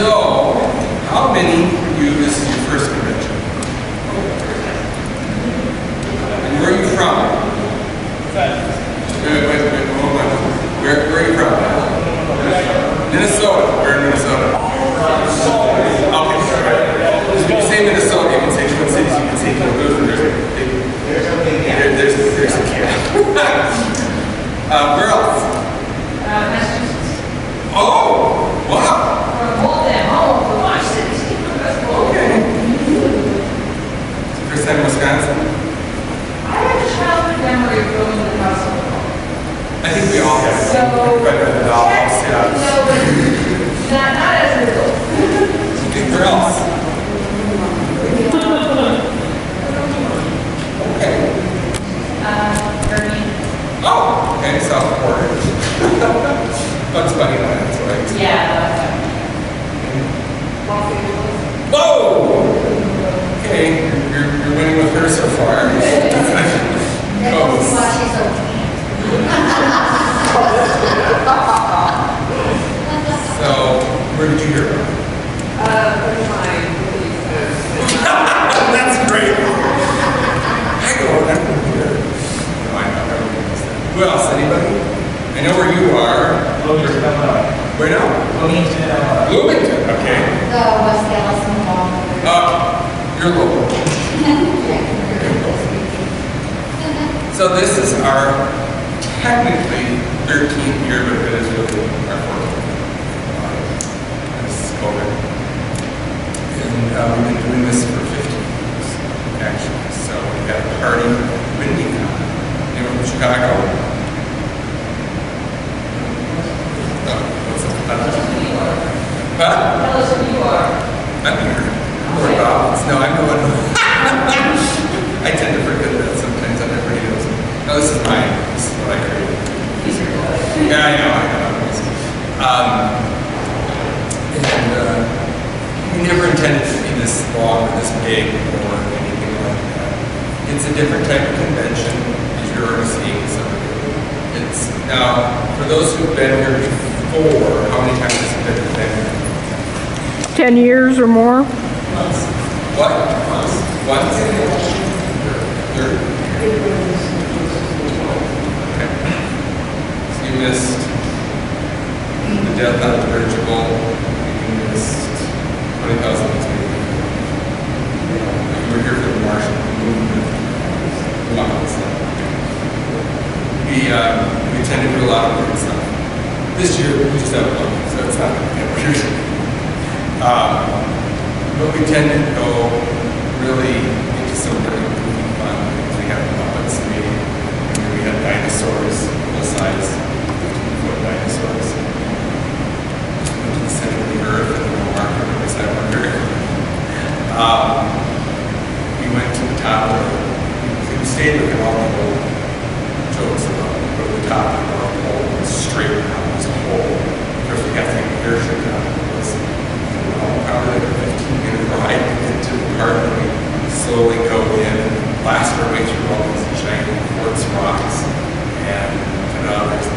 So, how many of you, this is your first convention? And where are you from? Wait, hold on. Where are you from? Minnesota. Where in Minnesota? Okay. If you say Minnesota, you can say Twin Cities, you can say Kansas. There's a kid. Where else? Massachusetts. Oh, wow. Okay. First time in Wisconsin? I have a childhood memory of going to the house. I think we all have. So, Right at the dollhouse, yeah. no, but not as a result. Where else? Okay. Bernie. Oh, okay, South Florida. Bugs Bunny Land, that's right. Yeah. Whoa! Okay, you're winning with her so far. Close. So, where did you hear about it? That's great. I go, that's here. No, I know everybody knows that. Who else? Anybody? I know where you are. Where now? Bloomington, okay. You're local. So this is our technically 13th year, but it is really our 14th. This is COVID. And we've been doing this for 15 years, actually. So we had a party, WindyCon. Anyone from Chicago? What's up? Tell us who you are. I'm here. Whereabouts? No, I'm going. I tend to forget that sometimes on every video. No, this is mine. This is what I created. Yeah, I know. We never intended to be this long or this big or anything like that. It's a different type of convention, as you're already seeing. So it's now for those who've been here before. How many times has it been here? 10 years or more? What? Once? Third. Okay. So you missed the death on the dirigible. You missed 20,000 people. You were here for the Martian movement. We tend to do a lot of weird stuff. This year we just have a look, so it's not going to be a weird. But we tend to go really into some really fun things. We have puppets made. We have dinosaurs, full size, 15-foot dinosaurs. We went to the center of the earth and the marker was that wonder. We went to the top of we stayed looking at all the old jokes about go to the top of the North Pole and straight down was a hole. Of course, we got to take the airship down. Probably like a 15-minute ride to get to the part where we slowly go in and blast our way through all these giant quartz rocks and there's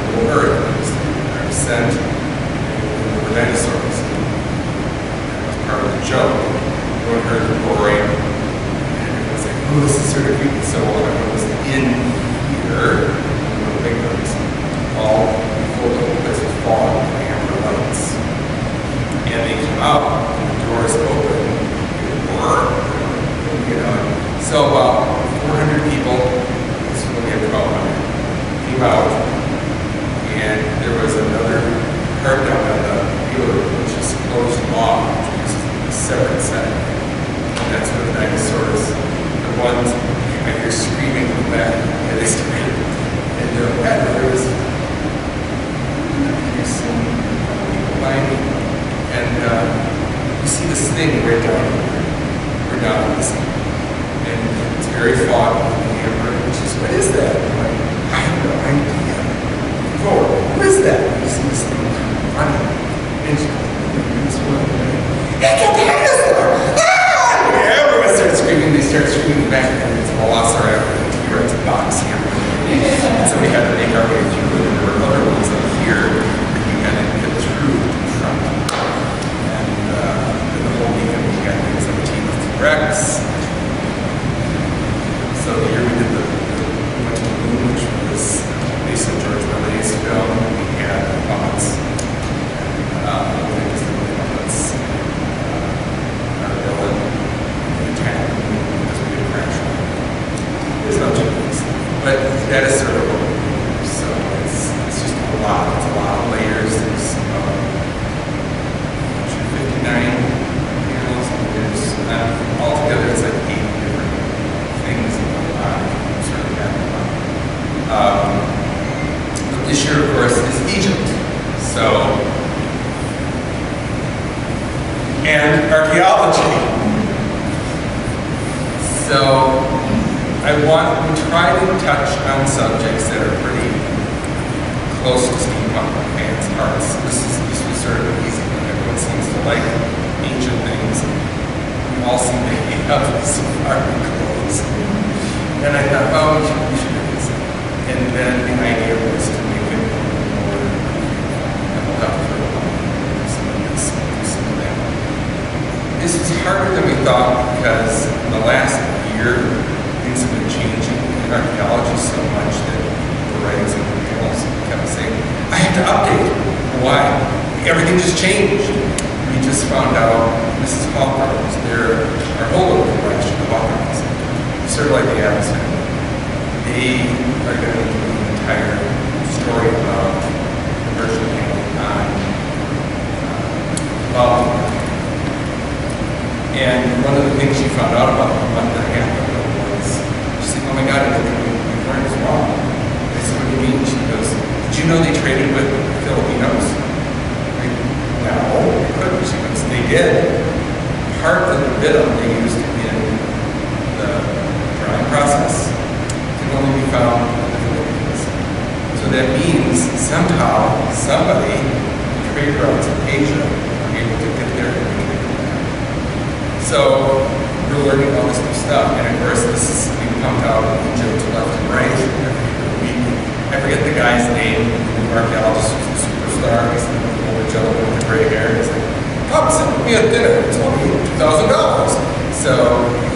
had to update. Why? Everything just changed. We just found out Mrs. Hawker was there, our holdover branch of the Hawkins, sort of like the atmosphere. They are going to do an entire story about commercial handling on well, and one of the things she found out about a month and a half ago was, she said, oh my God, I think we weren't as wrong. I said, what do you mean? She goes, did you know they traded with Filipinos? Like, no, they couldn't. She goes, they did. Part of the bitumen they used in the drying process can only be found in the Philippines. So that means somehow somebody, trade routes in Asia, are able to get there and bring it back. So we're learning all this new stuff, and of course this is being pumped out in Egypt left and right every week. I forget the guy's name, the archaeologist who's the superstar. He's the older gentleman with the gray hair. He's like, come sit with me at dinner. It's only $2,000. So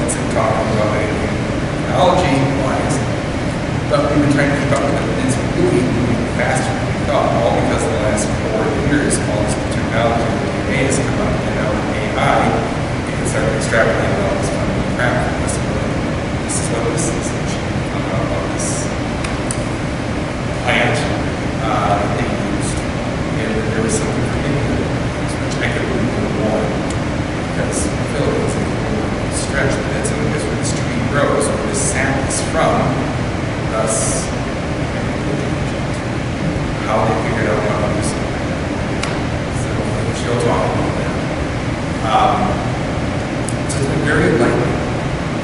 it's him talking about anything technology-wise. But we've been trying to keep up with it, and it's really moving faster than we thought, all because in the last 4 years, all this new technology and DNA has come up, and now with AI, you can start extrapolating all this fun crap from this. This is what this is. About this plant that they used, and there was something for me, which I could really do more, because I feel like it's a little stretch, but that's because where this tree grows, where this sap is from, thus how they figured out how to do something. So she'll talk about that. So it's been very enlightening,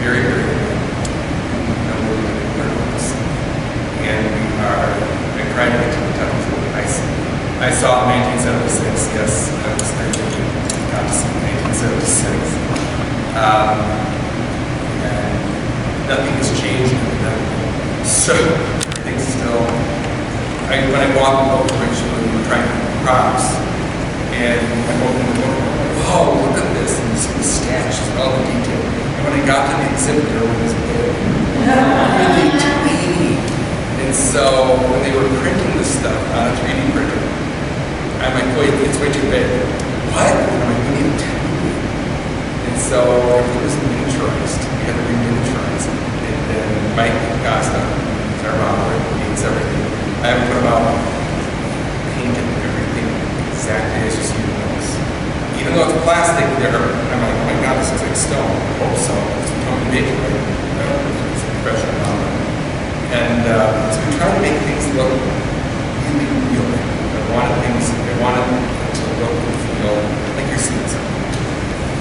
very, very enlightening. No more than we learn on this. And we are trying to get to the technical. I saw 1976, yes, I was 13, got to see 1976. And nothing has changed in that. So everything's still, when I walked the boat originally, we were trying to do props, and I opened the book, whoa, look at this, and this was sketched, and all the detail. And when I got to the exhibit, there was really tiny. And so when they were printing this stuff on a 3D printer, I'm like, wait, it's way too big. What? And I'm like, we need a 10. And so everything was miniaturized. We had to re-miniaturize it. And then Mike Costa, our model, paints everything. I haven't put them out, painted everything exactly as you see in those. Even though it's plastic, I'm like, oh my God, this looks like stone. I hope so. It's totally make it right. It's a pressure on it. And so we try to make things look really real. I wanted to look and feel like you're seeing something.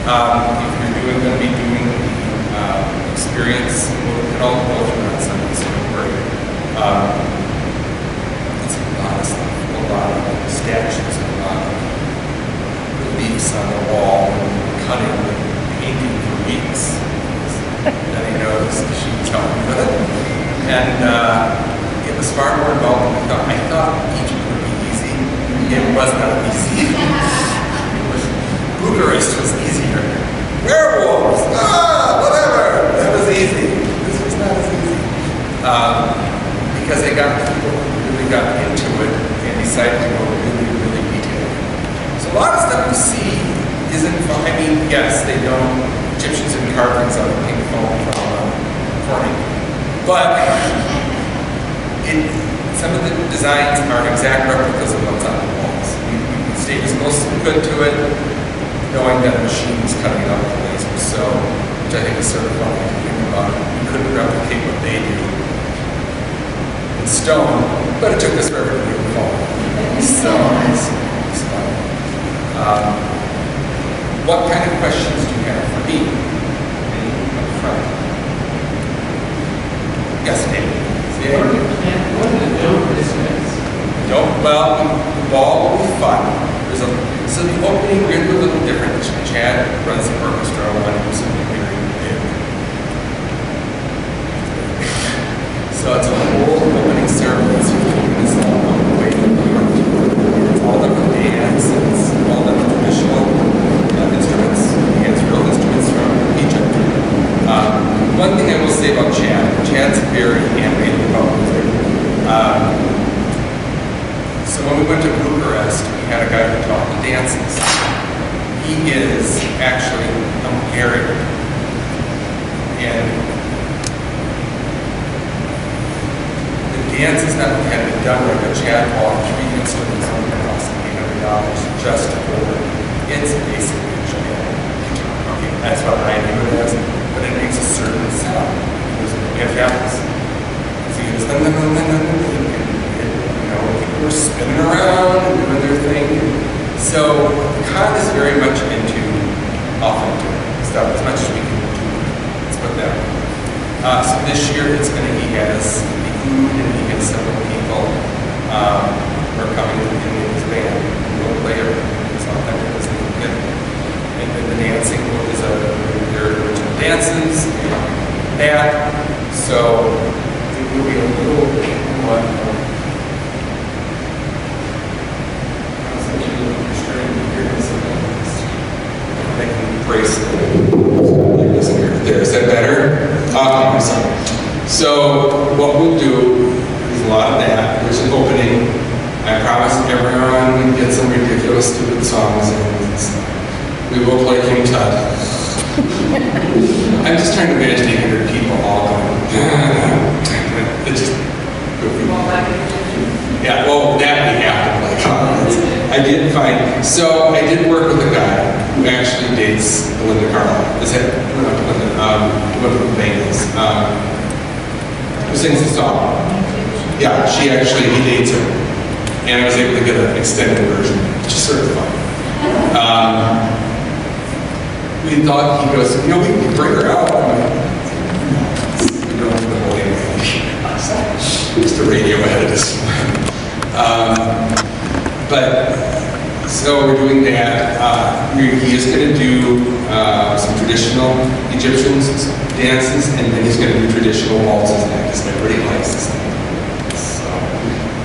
If you're going to be doing the experience, we'll look at all the culture on Sunday, so don't worry. It's a lot of stuff, a lot of statues, a lot of reliefs on the wall, and cutting and painting for weeks. Then he knows she was helping with it. And it was far more involved than I thought. I thought Egypt would be easy. It was not easy. Bucharest was easier. Werewolves! Whatever! That was easy. This was not as easy. Because they really got into it and decided to go really, really detailed. So a lot of stuff you see isn't fun. I mean, yes, they don't. Egyptians didn't carve things out of pink foam from Corning. But some of the designs are exact replicas of what's on the walls. We stayed as close as we could to it, knowing that a machine was cutting it out with a laser. So, which I think is sort of funny to think about. We couldn't replicate what they do in stone, but it took us forever to do it fall. So, it's fun. What kind of questions do you have for me? Any up front? Yes, David. What are the dome distance? Well, the ball will be fun. So the opening, we're going to do a little different. Chad runs the orchestra. I want to do something very big. So it's a whole opening ceremony. It's 15 minutes long on the way to New York. It's all done with bands. It's all done with traditional instruments. It's real instruments from Egypt. One thing I will say about Chad's very animated about music. So when we went to to Bucharest, we had a guy who taught the dances. He is actually Hungarian. And the dances that had been done right, but Chad bought 3 instruments and it cost $800 just for it. It's basically a giant guitar. Okay, that's what I do it as, but it makes a certain sound. It happens. So you just, you know, people are spinning around and doing their thing. So Con is very much into authentic stuff as much as we can do. Let's put that way. So this year he has the food and he has several people who are coming in his band. We'll play everything. It's authentic. It's good. And then the dancing is there are original dances and that. So it will be a little more. There, is that better? I'm sorry. So what we'll do is a lot of that. There's an opening. I promise everyone we get some ridiculous, stupid songs, and we will play King Tut. I'm just trying to imagine 800 people all going. It's just goofy. Yeah, well, that we have to play. I did find, so I did work with a guy who actually dates Belinda Carlisle. Is that, not Belinda, one of the Bengals, who sings the song. Yeah, he dates her. And I was able to get an extended version, which is sort of fun. We thought, he goes, you know, we can bring her out. We don't have the whole thing. Just a radio ahead of us. But, so we're doing that. He is going to do some traditional Egyptian dances, and then he's going to do traditional waltzes next. Everybody likes this thing. So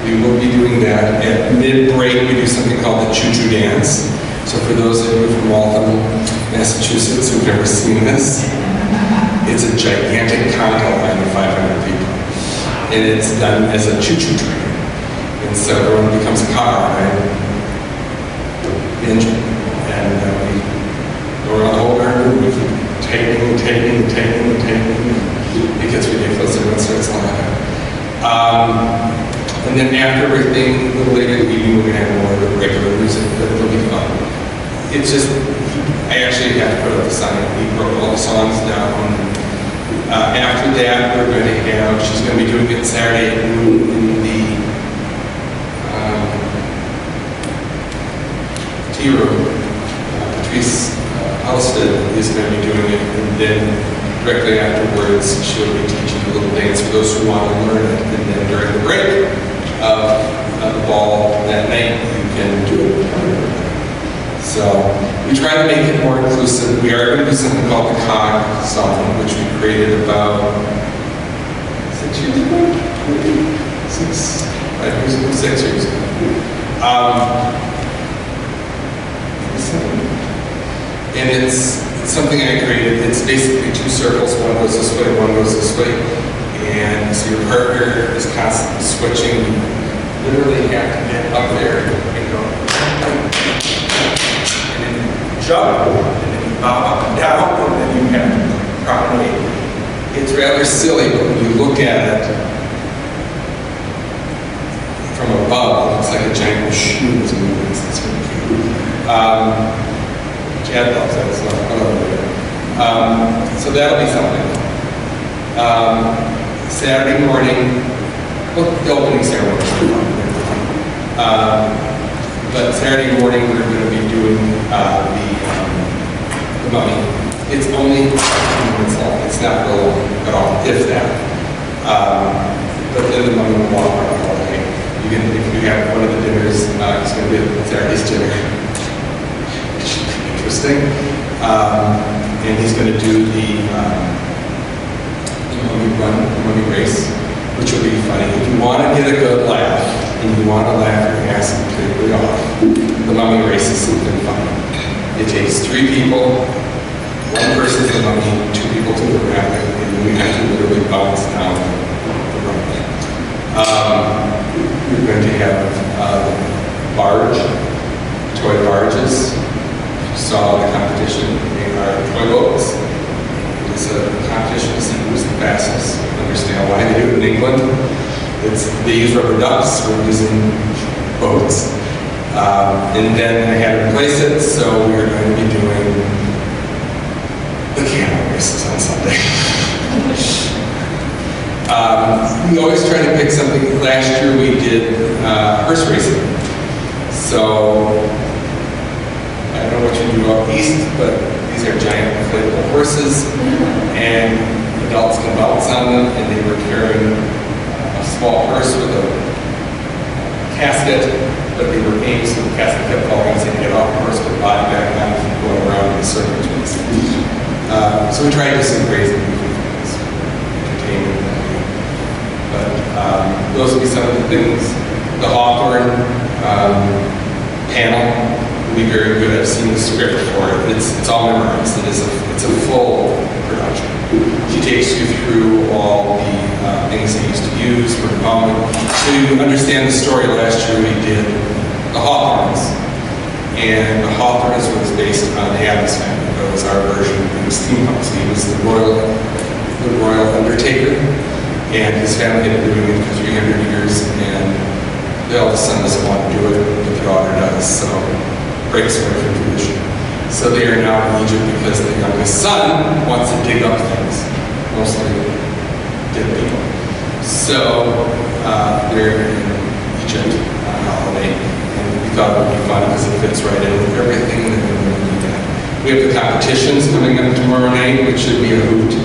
we will be doing that. At mid-break, we do something called the choo-choo dance. So for those of you from Waltham, Massachusetts, who've never seen this, it's a gigantic conga line of 500 people. And it's done as a choo-choo train. And so everyone becomes a car, right? Engine. And we go around the whole garden, we keep taking. It gets ridiculous, everyone starts laughing. And then after everything, a little later in the evening, we're going to have more regular music, but it'll be fun. It's just, I actually have to put up the sign. We broke all the songs down. After that, we're going to have, she's going to be doing it Saturday at noon in the tea room. Patrice Halstead is going to be doing it, and then directly afterwards, she'll be teaching a little dance for those who want to learn it. And then during the break of the ball that night, you can do it. So we try to make it more inclusive. We are going to do something called the Cog song, which we created about 6 years ago? 6 years ago. And it's something I created. It's basically 2 circles. One goes this way, one goes this way. And so your partner is constantly switching. You literally have to get up there and go. Jump, and then you bob up and down, and then you have to promenade. It's rather silly, but when you look at it from above, it looks like a giant shoe is moving. It's really cute. Chad loves that stuff. So that'll be something. Saturday morning, well, the opening ceremony is fun. But Saturday morning, we're going to be doing the mummy. It's only 15 minutes long. It's not real long at all, if that. But then the mummy will walk around all day. You can, if you have one of the dinners, it's going to be Saturday's dinner. It should be interesting. And he's going to do the mummy run, the mummy race, which will be funny. If you want to get a good laugh, and you want to laugh your ass completely off, the mummy race is something fun. It takes 3 people, 1 person to the mummy, 2 people to the rabbit, and then you have to literally bounce down the rope. We're going to have England. They use rubber ducks, we're using boats. And then I had to replace it, so we were going to be doing the camel races on Sunday. We always try to pick something. Last year we did horse racing. So, I don't know what you do out east, but these are giant inflatable horses, and adults can bounce on them, and they were carrying a small horse with a casket, but they were aimed so the casket kept falling, so you get off the horse, put the body back on, and going around in circles. So we tried to do some crazy things, entertainment. But those would be some of the things. The Hawthorne panel will be very good. I've seen the script for it. It's all memorized. It's a full production. She takes you through all the things they used to use for the moment. So you understand the story. Last year we did the Hawthorns. And the Hawthorns was based on the Anubis family. That was our version. It was steampunk. He was the royal undertaker. And his family had been doing it for 300 years, and the eldest son doesn't want to do it, but the daughter does, so breaks away from tradition. So they are now in Egypt because the youngest son wants to dig up things, mostly dead people. So they're in Egypt on holiday, and we thought it would be fun because it fits right in with everything that we want to do that. We have the competitions coming up tomorrow night, which should be a hoot.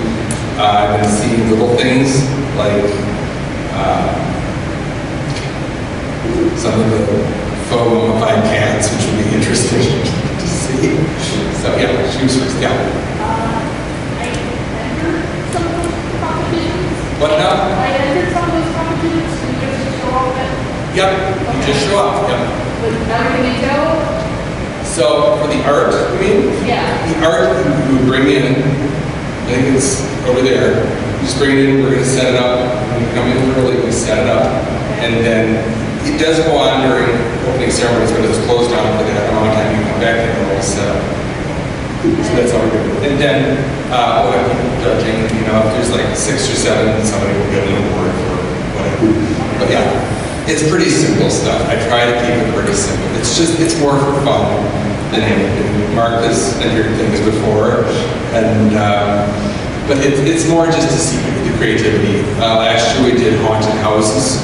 I've been seeing little things like some of the faux mummified cats, which will be interesting to see. So yeah, she was first, yeah. I entered some of those competitions. What now? I entered some of those competitions, and you just show up and... Yep, you just show up, yep. But everything you go? So for the art, you mean? Yeah. The art we would bring in, I think it's over there. You just bring it in, we're going to set it up. When we come in early, we set it up. And then it does go on during opening ceremonies, but it's closed down for that amount of time. You come back and it'll always set up. So that's all we're doing. And then we'll have people judging. You know, if there's like 6 or 7, somebody will get an award for whatever. But yeah, it's pretty simple stuff. I try to keep it pretty simple. It's more for fun than anything. Mark has entered things before, and but it's more just to see the creativity. Last year we did haunted houses,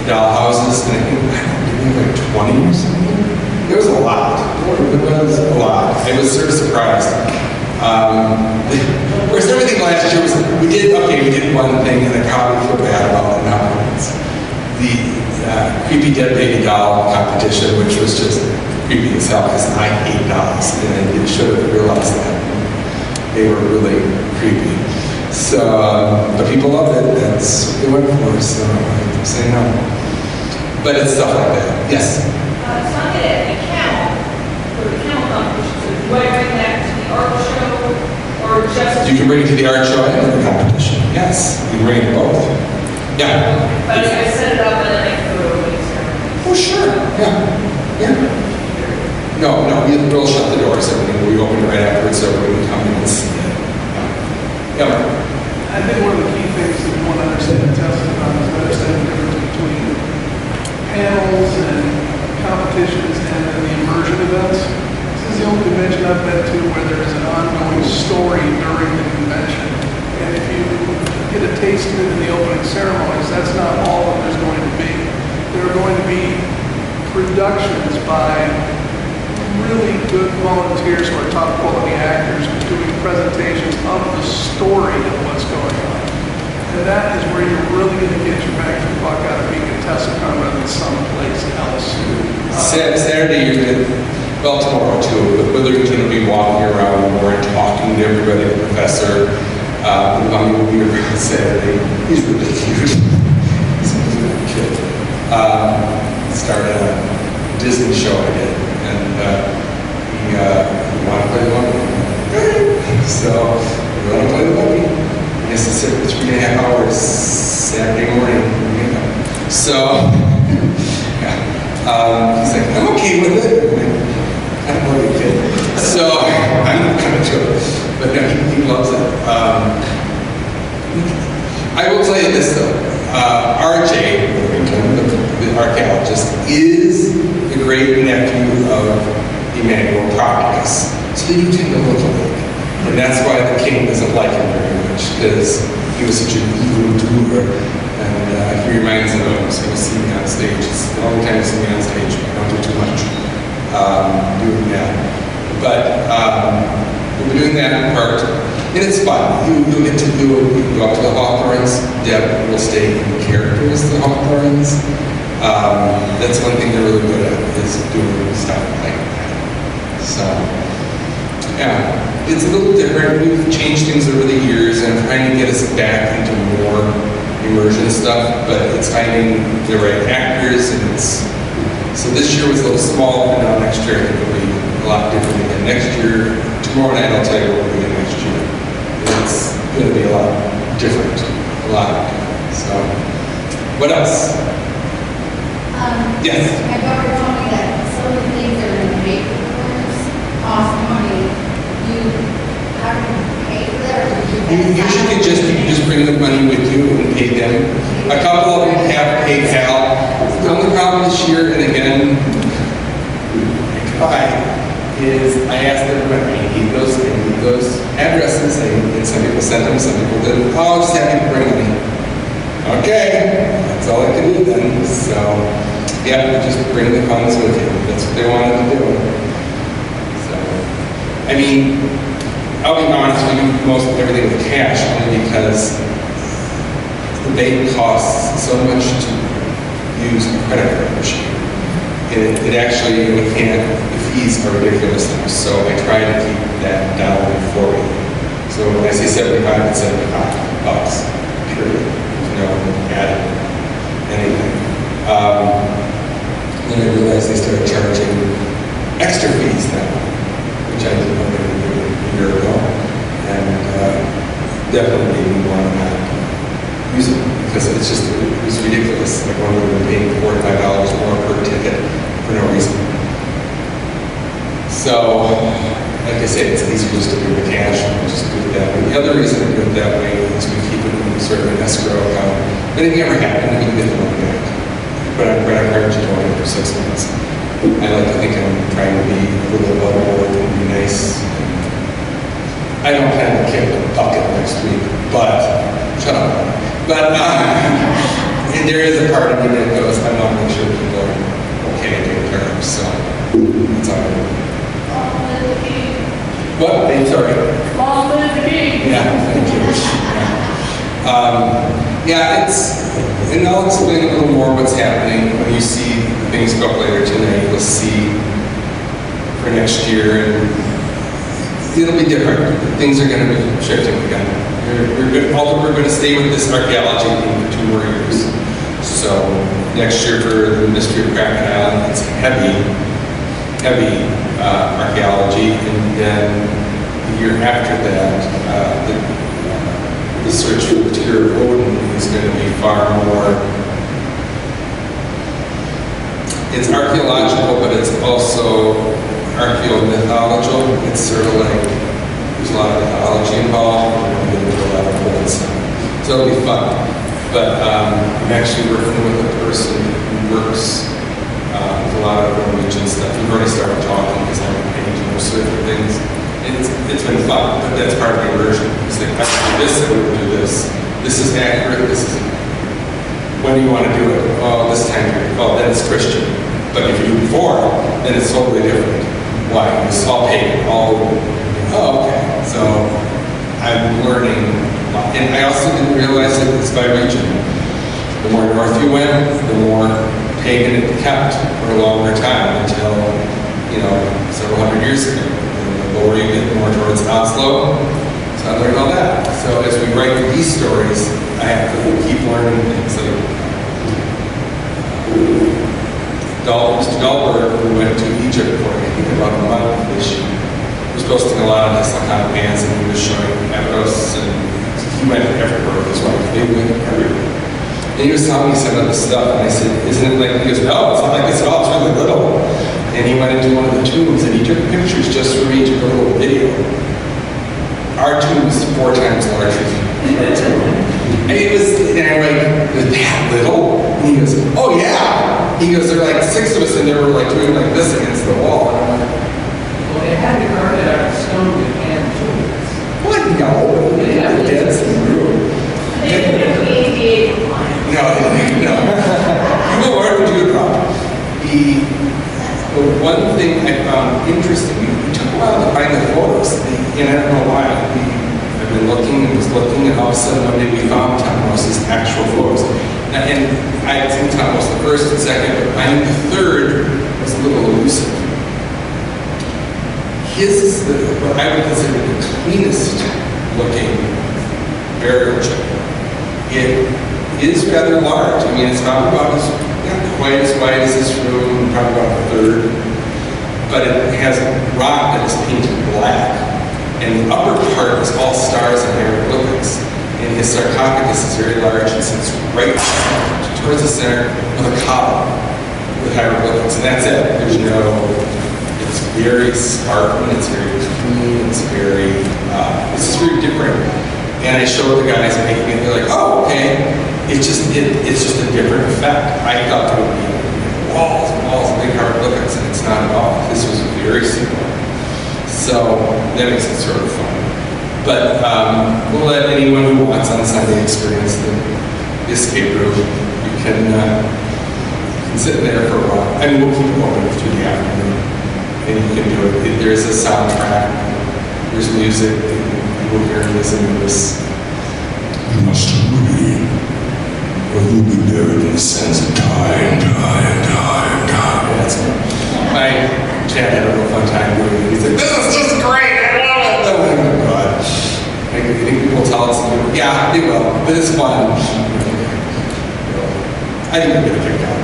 doll houses, and I think we had like 20 or something. It was a lot. It was a lot. I was sort of surprised. Of course, everything last year was we did one thing, and I probably feel bad about it now. It's the creepy dead baby doll competition, which was just creepy as hell because I hate dolls, and I should have realized that. They were really creepy. So, but people loved it. That's what they went for, so I say no. But it's stuff like that. Yes? So I get a camel for the camel competition. So do I bring that to the art show or just... You can bring it to the art show and the competition. Yes, you can bring it to both. Yeah. But I set it up and then I go to a week's ceremony. Oh, sure. Yeah. No, we'll shut the doors. Everything we open it right afterwards, so everyone can come in and see it. Yeah. I think one of the key things that we want to understand in TeslaCon is understand the difference between panels and competitions and then the immersion events. This is the only convention I've been to where there is an ongoing story during the convention. And if you get a taste of it in the opening ceremonies, that's not all that there's going to be. There are going to be productions by really good volunteers who are top quality actors doing presentations of the story of what's going on. And that is where you're really going to get your bang for the buck out of being at TeslaCon rather than someplace else. Saturday you're going to, well, tomorrow too, but Witherington will be walking around more and talking to everybody, the professor. Mommy will be around Saturday. He's really cute. He's a good kid. Started a Disney show I did, and he wanted to play the monkey. So, we want to play the monkey. He has to sit for 3.5 hours Saturday morning. So, yeah. He's like, I'm okay with it. I don't know what he did. So, I'm kind of chill. But no, he loves it. I will tell you this though. RJ, the archaeologist, is the great nephew of Emmanuel Proclus. So you tend to look alike. And that's why the king doesn't like him very much, because he was such an evil doer. And he reminds him of him, so you'll see me on stage. It's the only time you see me on stage. I don't do too much doing that. But we'll be doing that part. And it's fun. You'll get to do it. You can go up to the Hawthorns. Deb will stay in character as the Hawthorns. That's one thing they're really good at, is doing stuff like that. So, yeah, it's a little different. We've changed things over the years, and I'm trying to get us back into more immersion stuff, but it's finding the right actors, and so this year was a little small, and now next year I think it'll be a lot different again. Next year, tomorrow night I'll tell you what we're doing next year. It's going to be a lot different, So, what else? Yes? My daughter told me that some of the things that are in the papers cost money. How do you pay for that, or do you? You can just bring the money with you and pay them. A couple of them have PayPal. The only problem this year, and again, is I asked everybody, I need those addresses, and some people sent them, some people didn't. Oh, just have you bring money. Okay, that's all I can do then. So, yeah, just bring the funds with you. That's what they wanted to do. So, I mean, I'll be honest, we do most everything with cash only because the bank costs so much to use a credit card machine. It actually, we can't, the fees are ridiculous now, so I try to keep that down to 40. So when I say 75, it's $75, period. There's no added anything. Then I realized they started charging extra fees now, which I didn't know they were doing a year ago, and definitely made me want to not use it, because it's just, it was ridiculous. Like when we were paying $4 or $5 more per ticket for no reason. So, like I said, it's easier just to do the cash and just do it that way. The other reason we do it that way is we keep it in sort of an escrow account. But if it ever happened, we can get the money back. But on credit cards, you don't for 6 months. I like to think I'm trying to be a little above board and be nice. I don't plan to kick the bucket next week, but shut up. But and there is a part of me that goes, I want to make sure people are okay and taken care of. So that's all I do. What? I'm sorry. Long live the king. Yeah, thank you. Yeah, and I'll explain a little more what's happening when you see things go up later tonight. You'll see for next year, and it'll be different. Things are going to be shifting again. We're going to stay with this archaeology theme for 2 more years. So next year for the Mystery of Kraken Island, it's heavy archaeology, and then the year after that, the search for the Tear of Odin is going to be far more. It's archaeological, but it's also archaeomythological. It's sort of like there's a lot of mythology involved, and we're going to do a lot of cool stuff. So it'll be fun. But I'm actually working with a person who works with a lot of Norwegian stuff. We've already started talking because I'm painting or certain things. It's been fun, but that's part of the immersion. It's like, I can do this, I would do this. This is accurate, this is. When do you want to do it? Oh, this time period. Oh, then it's Christian. But if you do before, then it's totally different. Why? It's all pagan, all over. Oh, okay. So I'm learning a lot. And I also didn't realize that it's by region. The more north you went, the more pagan it kept for a longer time until, several hundred years ago. And the lower you get, the more towards Oslo. So I learned all that. So as we write these stories, I have to keep learning things. Mr. Dahlberg, who went to Egypt for, I think, about a month this year, was posting a lot of TeslaCon bands, and he was showing Anubis, and he went everywhere with his wife. They went everywhere. And he was telling me some of the stuff, and I said, isn't it like, he goes, no, it's not like this at all, it's really little. And he went into one of the tombs, and he took pictures just for me to go to a video. Our tomb is 4 times larger than our tomb. And it was, and I'm like, "Is that little?" And he goes, "Oh yeah." He goes, "There were like 6 of us and they were like doing like this against the wall." And I'm like, Well, they had to carve it out of stone to can tools. "What? No. Yeah, that's true." They didn't have to be ADA compliant. No, no. You know what would you drop? The one thing I found interesting, it took a while to find the photos, and I don't know why. I've been looking and was looking, and all of a sudden one day we found Tom Ross's actual photos. And I had seen Tom Ross the first and second, but I think the third was a little elusive. His is what I would consider the cleanest looking burial chip. It is rather large. I mean, it's not quite as wide as this room, probably about a third, but it has rock that is painted black, and the upper part is all stars and hieroglyphics. And his sarcophagus is very large and sits right towards the center of a column with hieroglyphics, and that's it. There's no, it's very sparkling, it's very clean, it's just very different. And I showed the guys making it, they're like, "Oh, okay." It's just a different effect. I thought there would be walls and walls of big hieroglyphics, and it's not at all. This was very simple. So that makes it sort of fun. But we'll let anyone who wants on Sunday experience the escape room. You can sit there for a while. I mean, we'll keep it open through the afternoon, and you can do it. There's a soundtrack, there's music, and we'll hear this Anubis. You must agree, or you'll be buried in the sands of time. That's my Chad had a real fun time doing it. He's like, "This is just great, I love it." I'm like, "Oh God." I think people tell us, yeah, they will, but it's fun. I think we're gonna pick out.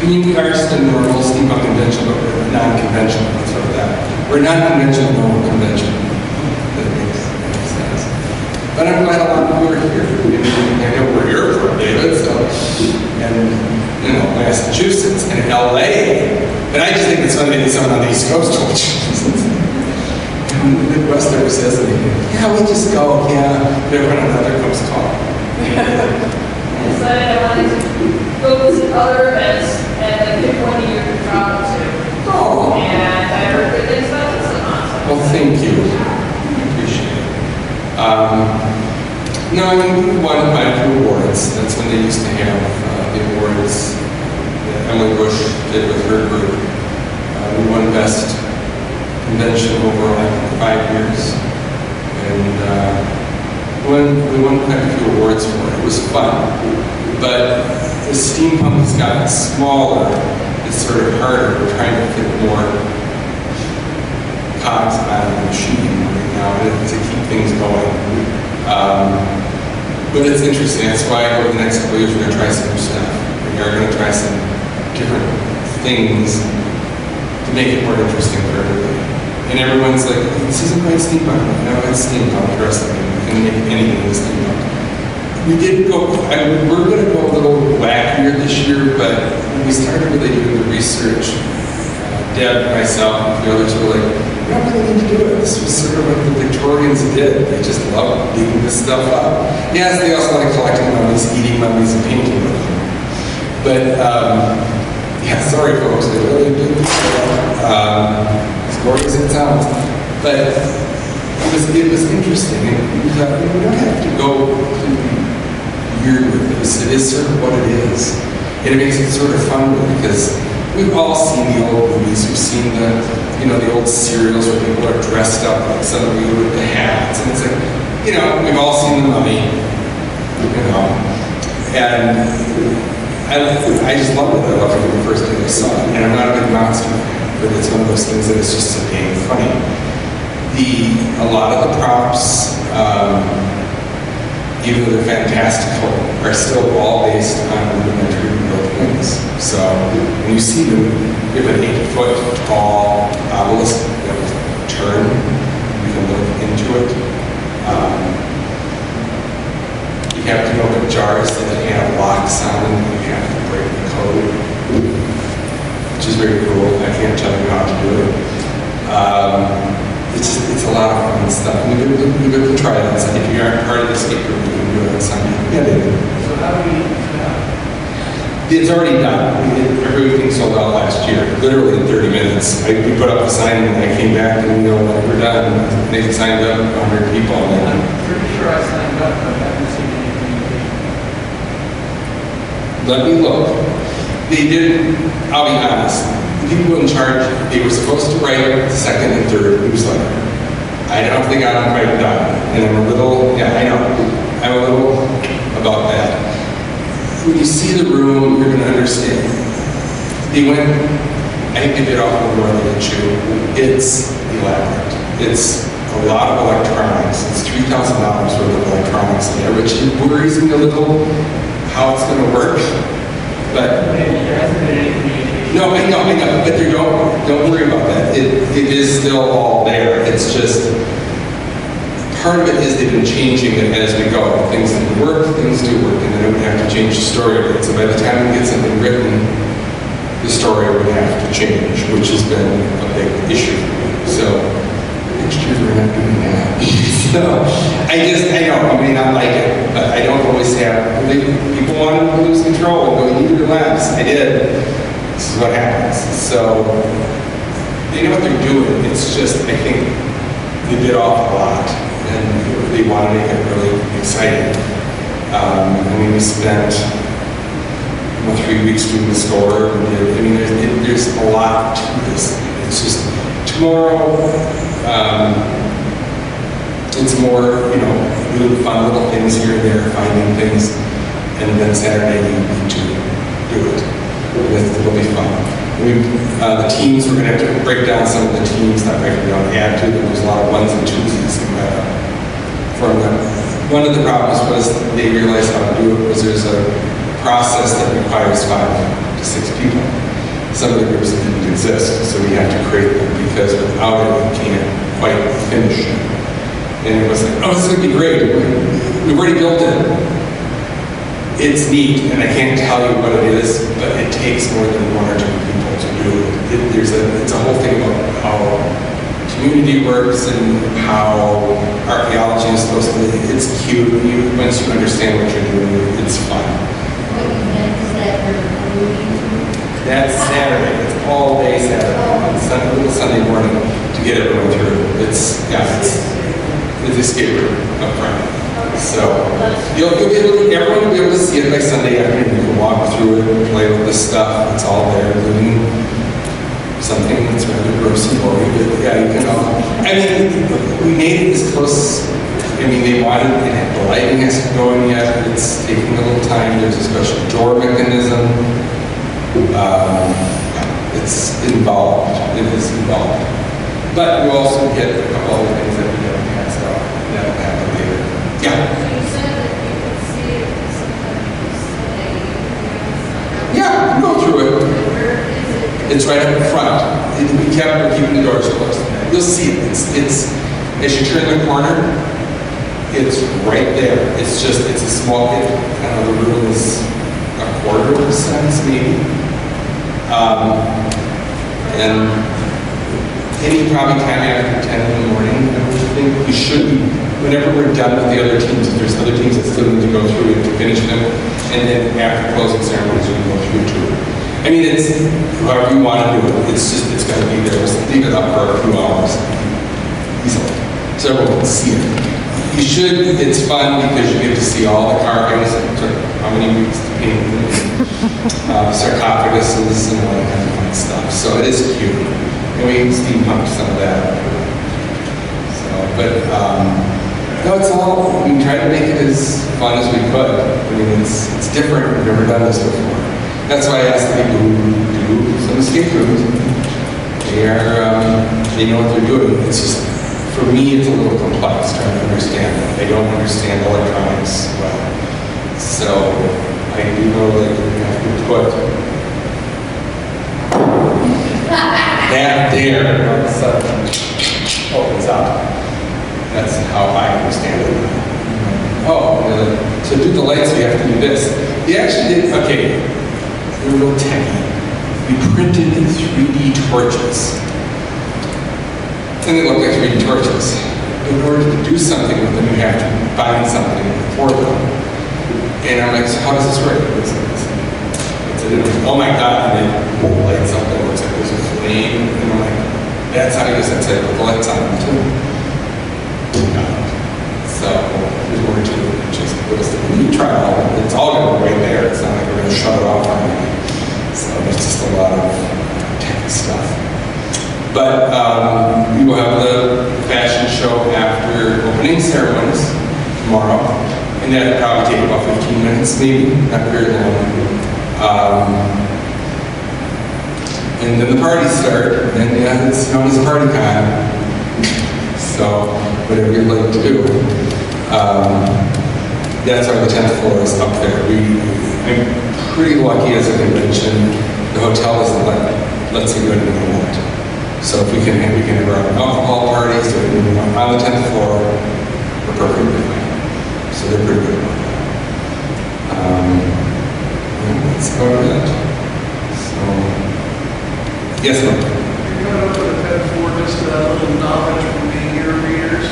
I mean, we are still normal steampunk convention, but we're non-conventional, let's sort of that. We're non-conventional, normal convention. That makes sense. But I'm glad a lot of you are here. I know we're here for David, so, and, you know, Massachusetts and LA. And I just think it's funny that someone on the East Coast told you. And the Midwesterner says to me, "Yeah, we'll just go, yeah." But everyone on the other coast talk. I decided I wanted to go visit other events and like pick one year to travel to. Oh. And I heard good things about TeslaCon. Well, thank you. I appreciate it. No, I mean, we won quite a few awards. That's when they used to have the awards that Emily Bush did with her group. We won Best Convention over like 5 years. And we won quite a few awards for it. It was fun. But as steampunk has gotten smaller, it's sort of harder. We're trying to fit more cogs out of the machine right now to keep things going. But it's interesting. That's why over the next couple of years we're going to try some new stuff. We are going to try some different things to make it more interesting for everybody. And everyone's like, "This isn't quite steampunk." No, it's steampunk. Trust me. We can make anything with steampunk. We did go, we're going to go a little wackier this year, but when we started really doing the research, Deb, myself, and the others were like, "We don't really need to do it." This was sort of what the Victorians did. They just loved digging this stuff up. Yes, they also like collecting mummies, eating mummies, and painting with them. But, yeah, sorry folks, they really did this stuff. As gory as it sounds. But it was interesting. And we thought, we don't have to go completely weird with this. It is sort of what it is. And it makes it sort of fun because we've all seen the old movies. We've seen the old serials where people are dressed up like somebody with the hats. And it's like, we've all seen The Mummy, And I just loved it. I loved it the first day I saw it. And I'm not a big monster fan, but it's one of those things that is just so dang funny. A lot of the props, even though they're fantastical, are still all based on rudimentary built things. So when you see them, you have an 8-foot tall obelisk that will turn. You can look into it. You have to open jars that have locks on them. You have to break the code, which is very cool. I can't tell you how to do it. it's a lot of fun stuff. We could try it on Sunday. If you aren't part of the escape group, we can do it on Sunday. Yeah, David. So how do we, It's already done. Everything sold out last year, literally in 30 minutes. We put up a sign and I came back and, when we're done, they signed up 100 people. I'm pretty sure I signed up, but I haven't seen any communication. Let me look. They did, I'll be honest, the people in charge, they were supposed to write second and third newsletter. I don't think I got them quite done. And I'm a little, I know, I'm a little about that. When you see the room, you're going to understand. They went, I think they did off of more than a chew. It's elaborate. It's a lot of electronics. It's $3,000 worth of electronics in there, which worries me a little how it's going to work. But There hasn't been any communication. no, I know, but don't worry about that. It is still all there. It's just, part of it is they've been changing it as we go. Things didn't work, things do work, and then we have to change the story of it. So by the time we get something written, the story would have to change, which has been a big issue for me. So next year we're not doing that. So I know, I may not like it, but I don't always have, people want to lose control and go, you need to relax. I did. This is what happens. So they know what they're doing. It's just, I think they bit off a lot. And they want to make it really exciting. We spent 3 weeks doing the store. There's a lot to this. It's just tomorrow. It's more, really fun little things here and there, finding things, and then Saturday you need to do it. It'll be fun. The teams, we're going to have to break down some of the teams that we're going to add to. There's a lot of ones and twosies from them. One of the problems was they realized how to do it was there's a process that requires 5 to 6 people. Some of the groups didn't exist, so we had to create them because without it, we can't quite finish it. And it was like, oh, this is going to be great. We've already built it. It's neat, and I can't tell you what it is, but it takes more than 1 or 2 people to do it. It's a whole thing about how community works and how archaeology is supposed to be. It's cute. Once you understand what you're doing, it's fun. What event is that you're alluding to? That's Saturday. It's all day Saturday. On little Sunday morning to get everyone through. It's the escape room up front. So everyone will be able to see it by Sunday afternoon. You can walk through it and play with the stuff. It's all there, including something that's rather gross and gory, but yeah, you can all. We made it as close. They wanted it. The lighting isn't going yet. It's taking a little time. There's a special door mechanism. It's involved. It is involved. But we also get a couple other things that we haven't passed out. That'll happen later. Yeah. You said that you could see it someday. Yeah, go through it. Where is it? It's right up front. We're keeping the doors closed. You'll see it. It's as you turn the corner, it's right there. It's a small, the room is a quarter of a size maybe. And any probably time after 10 in the morning, I would think we should be, whenever we're done with the other teams, if there's other teams that still need to go through and to finish them, and then after closing ceremonies, we can go through too. It's however you want to do it. It's going to be there. Just leave it up for a few hours easily, so everyone can see it. It's fun because you get to see all the carvings. It took how many weeks to paint sarcophaguses and all that kind of fun stuff. So it is cute. And we steampunked some of that. No, it's all, we try to make it as fun as we could. It's different. We've never done this before. That's why I asked the people who do some escape rooms. They know what they're doing. It's just, for me, it's a little complex trying to understand it. I don't understand electronics well. So I do know that you have to put that there all of a sudden opens up. That's how I understand it. To do the lights, we have to do this. They actually did, they're real techy. We printed 3D torches. And they look like green torches. In order to do something with them, you have to find something for them. And I'm like, so how does this work? Oh my God, and it lights up, it looks like there's a flame. And I'm like, that's how you set it with the lights on them too. So, there's more to it. Just when you try it all, it's all going to be right there. It's not like we're going to shut it off or anything. So, there's just a lot of tech stuff. But we will have the fashion show after opening ceremonies tomorrow. And that'll probably take about 15 minutes, maybe, not very long. And then the parties start, and yeah, it's known as Party Con. So, whatever you'd like to do. That's why the 10th floor is up there. I'm pretty lucky as a convention. The hotel doesn't lets you go into that. So if we can have our alcohol parties on the 10th floor, we're perfectly fine. So they're pretty good about that. Let's go to that. So, yes, ma'am. You're going up to the 10th floor, just a little knowledge from being here readers.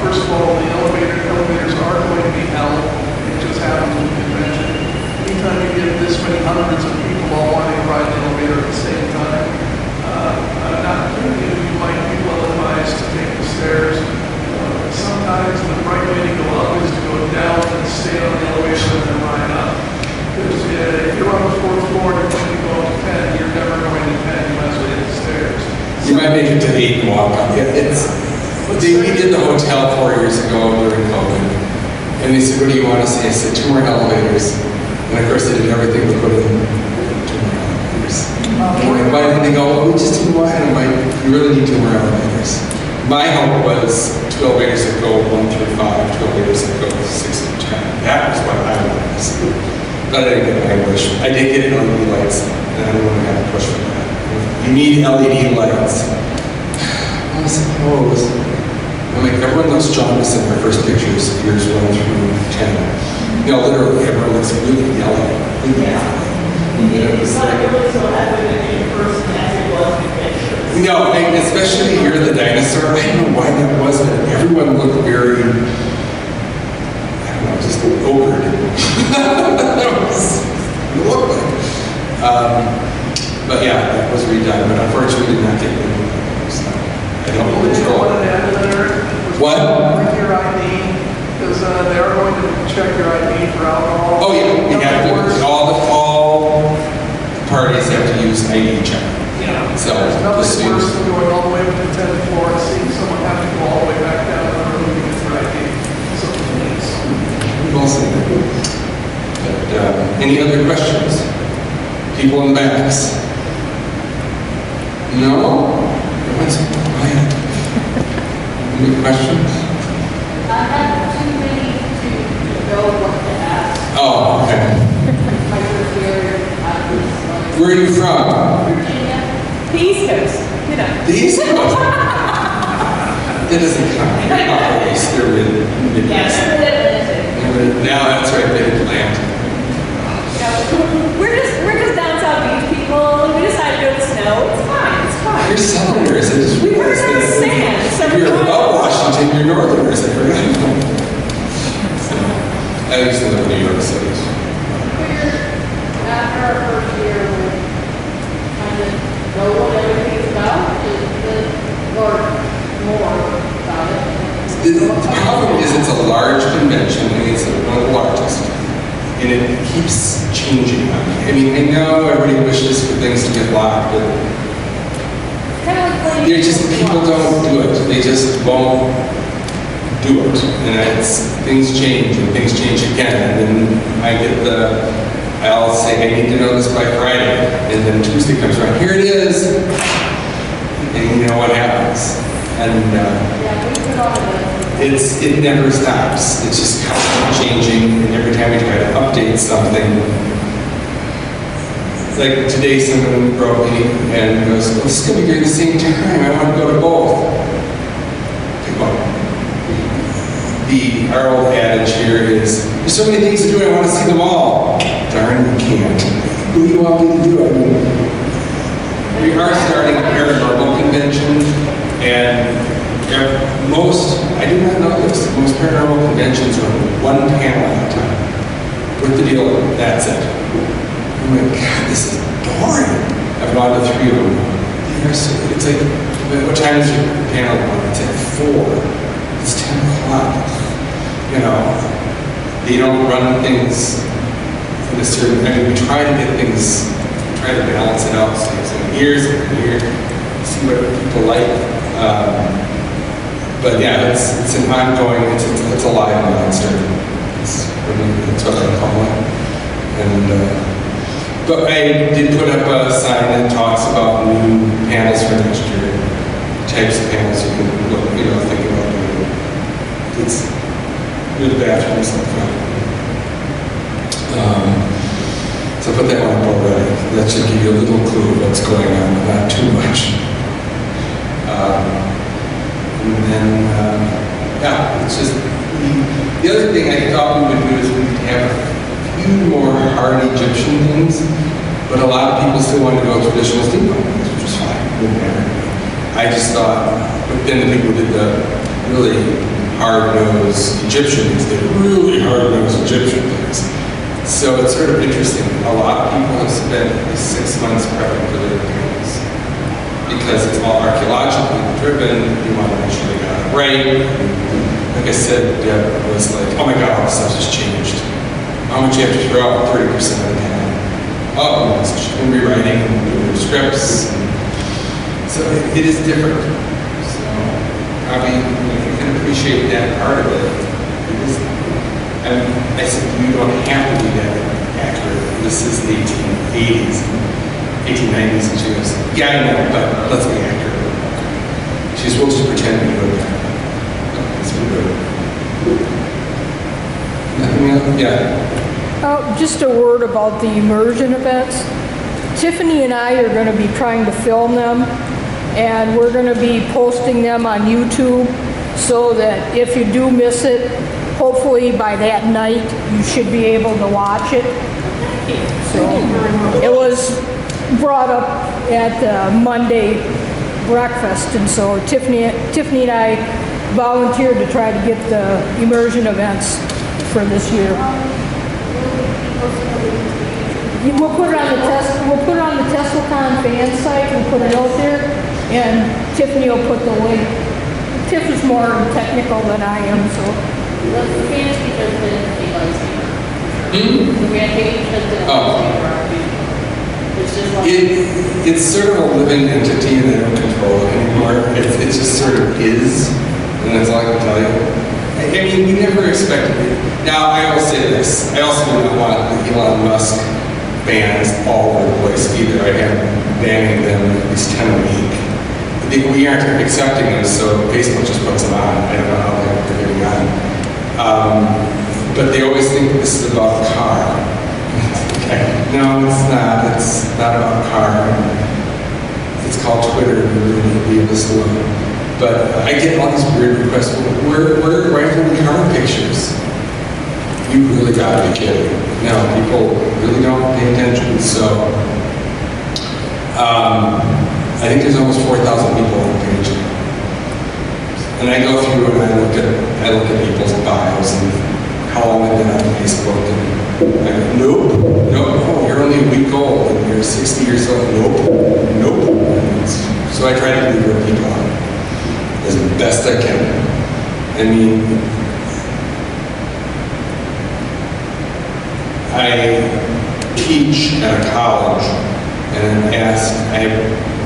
First of all, the elevators are going to be held. It just happens with the convention. Anytime you get this many hundreds of people all wanting to ride the elevator at the same time, not many of you might be well advised to take the stairs. Sometimes the right way to go up is to go down and stay on the elevator and then ride up. Because if you're on the 4th floor and you're going to go up to 10, you're never going to 10, you might as well hit the stairs. You might make it to 8 and walk up. We did the hotel 4 years ago during COVID. And they said, what do you want to see? I said, 2 more elevators. And of course they did everything but put in 2 more elevators. And why did they go, oh, we just didn't want it. I'm like, you really need 2 more elevators. My hope was 2 elevators that go 1 through 5, 2 elevators that go 6 through 10. That was what I wanted to see. But I didn't get my wish. I did get LED lights, and I don't want to have to push for that. You need LED lights. I suppose. I'm like, everyone looks jaundiced in their first pictures, years 1 through 10. You know, literally, everyone looks really yellow. It's not really so evident in person as it was in pictures. No, especially here, the dinosaur. I don't know why that was, but everyone looked very, just over it. But yeah, that was redone, but unfortunately did not get rid of it. So I don't control. What? With your ID, because they are going to check your ID for alcohol. Oh yeah, we have to. All parties have to use ID check. Yeah. So There's nothing worse just than going all the way to the 10th floor and seeing someone have to go all the way back down to the room to get their ID. So please. well said. But any other questions? People in the backs? No? Everyone's quiet. Any questions? I have too many to know what to ask. Oh, okay. My first year, I was Where are you from? Virginia. The East Coast, you know. The East Coast? That doesn't count. You're not East, they're in Yes, Now that's right, they Atlantic. we're just down south beach people. We decided to go to the snow. It's fine. It's fine. You're Southerners, I just realized We're that. sand, so If you're we're above Washington, you're Northerners, I forgot. I used to live in New York City. We're, after our first year, we kind of know what everything's about, just learn more about it. The problem is it's a large convention, and it's one of the largest, and it keeps changing. I mean, I know everybody wishes for things to get locked, but Kind of like playing. they're just, people don't do it. They just won't do it. And it's, things change, and things change again. And then I'll say, I need to know this by Friday. And then Tuesday comes around, here it is. And you know what happens. And Yeah, we put on a it never stops. It's just constantly changing. And every time we try to update something, like today someone wrote me and goes, well, this is going to be during the same time. I want to go to both. Okay, well, our old adage here is, there's so many things to do, I want to see them all. Darn, you can't. What do you want me to do? I mean, we are starting a paranormal convention, and I did not know this, most paranormal conventions are one panel at a time. With the deal, that's it. I'm like, God, this is boring. I've gone to 3 of them. It's like, what time is your panel on? It's at 4. It's 10 o'clock. You know, they don't run things in a certain, I mean, we try to get things, try to balance it out. So you have some ears and here, see what people like. But yeah, it's an ongoing, it's a live monster. That's what I call it. And, but I did put up a sign that talks about new panels for next year, types of panels you can look, think about doing. It's with bathrooms and stuff. So I put that one up already. That should give you a little clue of what's going on, but not too much. And then, yeah, it's just, the other thing I thought we would do is we would have a few more hard Egyptian things, but a lot of people still want to go traditional steampunk things, which was fine. Wouldn't matter. I just thought, but then the people who did the really hard-nosed Egyptians did really hard-nosed Egyptian things. So it's sort of interesting. A lot of people have spent at least 6 months prepping for their panels because it's all archaeologically driven. You want to make sure they got it right. Like I said, Deb was like, oh my God, all this stuff just changed. How much you have to throw out? 30% of the panel. Oh, and rewriting and doing scripts. So it is different. So probably if you can appreciate that part of it, it is. And I said, you don't have to be that accurate. This is the 1880s, 1890s, and she goes, yeah, I know, but let's be accurate. She's supposed to pretend to be good. Let's be good. Nothing else? Yeah. Just a word about the immersion events. Tiffany and I are going to be trying to film them, and we're going to be posting them on YouTube so that if you do miss it, hopefully by that night you should be able to watch it. So it was brought up at the Monday breakfast, and so Tiffany and I volunteered to try to get the immersion events for this year. We'll put it on the TeslaCon fan site. We'll put a note there, and Tiffany will put the link. Tiff is more technical than I am, so. The fans because the rampage has been it's just like It's sort of a living entity and they don't control it anymore. It just sort of is, and that's all I can tell you. I mean, we never expected it. Now, I will say this. I also do not want the Elon Musk bans all over the place either. I have banning them at least 10 a week. We aren't accepting them, so Facebook just puts them on. I don't know how they're getting on. But they always think this is about the car. Okay. No, it's not. It's not about the car. It's called Twitter, and we really leave this alone. But I get all these weird requests. We're writing the car pictures. You really gotta be kidding. No, people really don't pay attention. So, I think there's almost 4,000 people on the page. And I go through and I look at people's bios and how long they've been on Facebook. And I go, nope, oh, you're only a week old and you're 60 years old. Nope. So I try to lure people out as best I can. I mean, I teach at a college and I've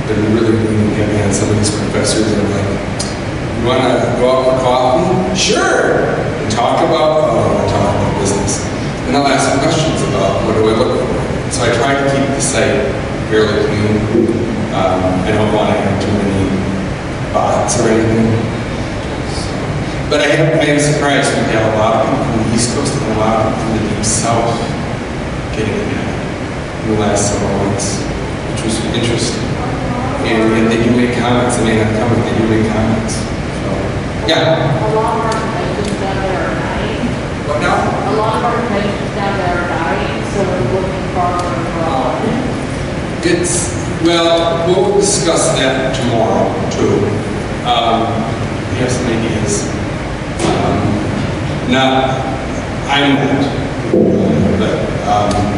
been really heavy on some of these professors that are like, you want to go out for coffee? Sure. And talk about business. And I'll ask some questions about what do I look for. So I try to keep the site fairly clean. I don't want to have too many bots or anything. So, but I am surprised we have a lot of people from the East Coast and a lot of people from the Deep South getting it in the last several months, which was interesting. And yet they do make comments. They may not come, but they do make comments. Yeah. a lot of our conventions down there are dying. What now? A lot of our conventions down there are dying, so we're looking farther abroad. Well, we'll discuss that tomorrow too. you have some ideas. I'm not, but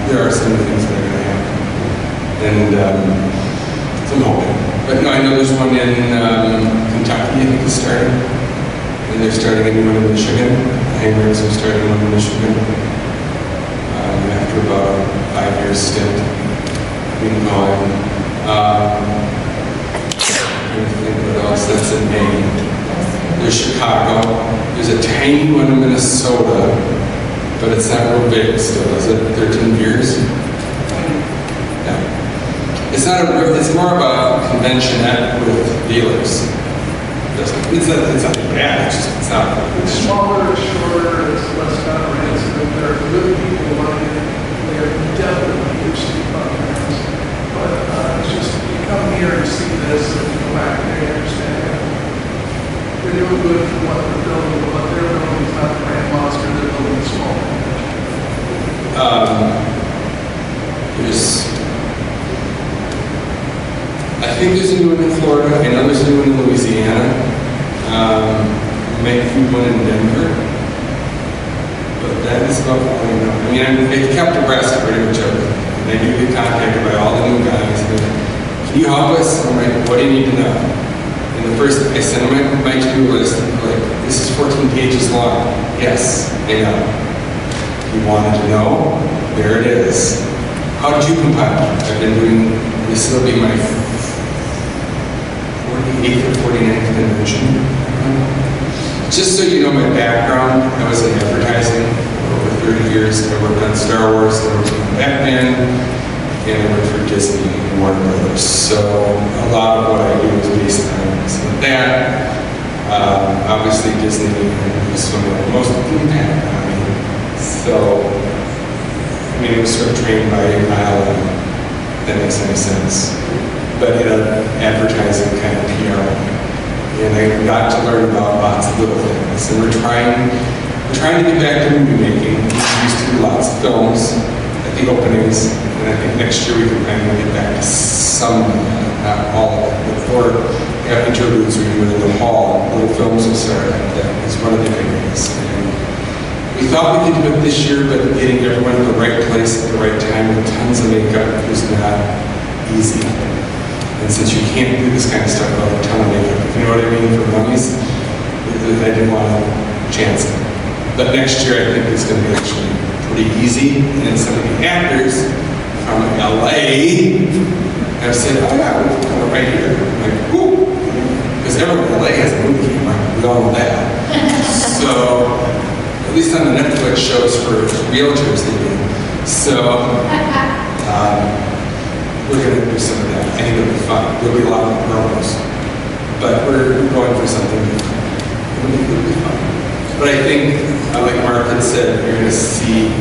there are some things that are going to happen. And so I'm hoping. But no, I know there's one in Kentucky, I think is starting. And they're starting a new one in Michigan. The Hangers are starting one in Michigan. After about a 5-year stint being gone. I think what else, that's in Maine. There's Chicago. There's a tiny one in Minnesota, but it's not real big still, is it? 13 years? Yeah. It's not it's more of a conventionette with dealers. It's not bad, it's not. It's smaller, it's shorter, it's less comprehensive, there are good people like it, they are definitely huge programs. But it's just, you come here and see this, and you go back there, you understand it. They're doing good for what they're building, but what they're building is not the grand monster, they're building small. I think there's a new one in Florida, I know there's a new one in Louisiana. Maybe one in Denver. But that is about all I know. I mean, they've kept abreast of pretty much everything. They do get contacted by all the new guys. They're like, can you help us? I'm like, what do you need to know? And the first, I sent them my to-do list. Like, this is 14 pages long. Yes, I know. You wanted to know? There it is. How did you compile? I've been doing, this will be my 48th or 49th convention. Just so you know my background, I was in advertising for over 30 years. I worked on Star Wars, I worked on Batman, and I worked for Disney and Warner Brothers. So a lot of what I do is based on some of that. Obviously Disney was some of the most impact on me. So, I mean, it was sort of trained by Kyle, and that makes any sense. But in an advertising kind of PR. And I got to learn about lots of little things. And we're trying to get back to movie making. We used to do lots of films at the openings, and I think next year we can finally get back to some, not all of it, but for have interludes we do in the hall, little films will start like that. It's one of the things. And we thought we could do it this year, but getting everyone in the right place at the right time with tons of makeup was not easy. And since you can't do this kind of stuff without a ton of makeup, if you know what I mean, for mummies, I didn't want to chance it. But next year I think it's going to be actually pretty easy. And some of the actors from LA have said, oh yeah, we'll come right here. I'm like, whoo! Because everyone in LA has a movie camera. We all know that. So, at least on the Netflix shows for realtors they do. So, we're going to do some of that. I think it'll be fun. There'll be a lot of promos. But we're going for something different. It'll be fun. But I think, like Mark had said, you're going to see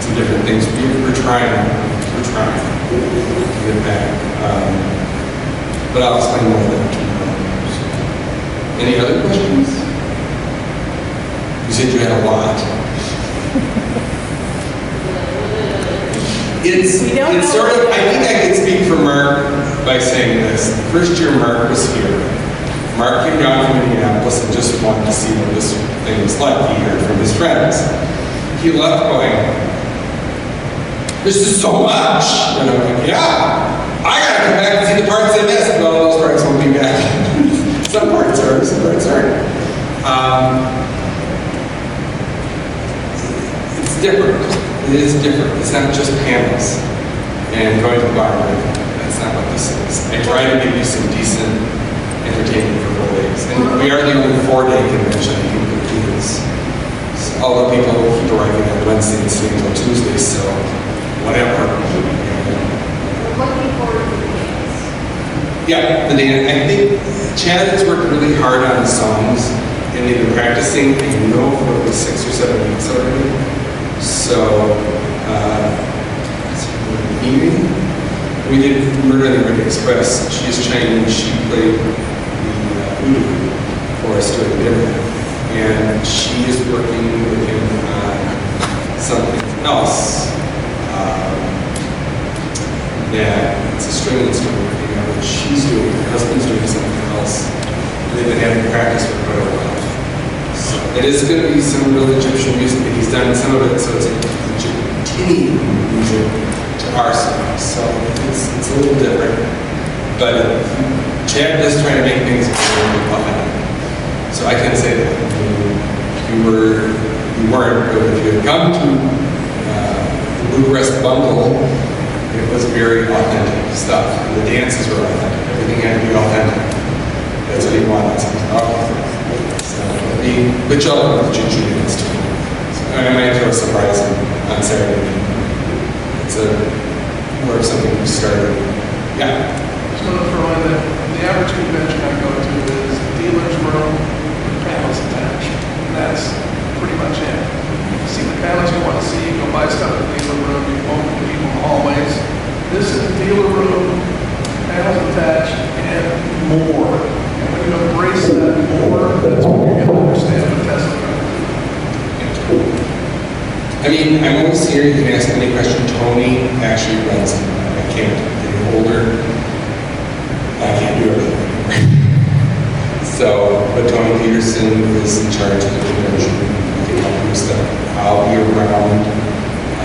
some different things. We're trying to get back. But I'll explain more of that tomorrow. So, any other questions? You said you had a lot. It's sort of, I think I can speak for Mark by saying this. The first year Mark was here. Mark came down from Minneapolis and just wanted to see what this thing was like. He heard from his friends. He left going, this is so much. And I'm like, yeah, I gotta come back and see the parts I missed. Well, those parts won't be back. Some parts are, some parts aren't. It's different. It is different. It's not just panels and going to the bar. That's not what this is. I try to give you some decent entertainment for 4 days. And we are the only 4-day convention I think that do this. So, although people keep arriving on Wednesday and staying until Tuesday, so whatever. Looking forward to the dance. Yeah, the dance. I think Chad has worked really hard on the songs, and they've been practicing, I know, for at least 6 or 7 weeks already. So, we did Murder on the Orient Express. She is Chinese. She played the Anubis for us during dinner. And she is working with him on something else. That it's a string instrument, but she's doing, her husband's doing something else. They've been having practice for quite a while. is going to be some real Egyptian music, and he's done some of it, so it's Egyptian music to our song. So it's a little different. But Chad is trying to make things very authentic. So I can say that. You weren't, but if you had come to the Bluegrass Bundle, it was very authentic stuff. The dances were authentic. Everything had to be authentic. That's what he wanted. So good job with the Juju dance too. So, I might throw a surprise on Saturday. It's more of something we started. Yeah. Just want to throw in that the average convention I go to is dealer's room with panels attached. And that's pretty much it. You see the panels you want to see, you go buy stuff at the dealer room, you won't people in the hallways. This is the dealer room, panels attached, and more. And when you embrace that more, that's when you're going to understand what TeslaCon is. I mean, I'm always here. You can ask any question. Tony actually runs it. I can't. Getting older, I can't do everything. So, but Tony Peterson is in charge of the convention. I can help you with stuff. I'll be around.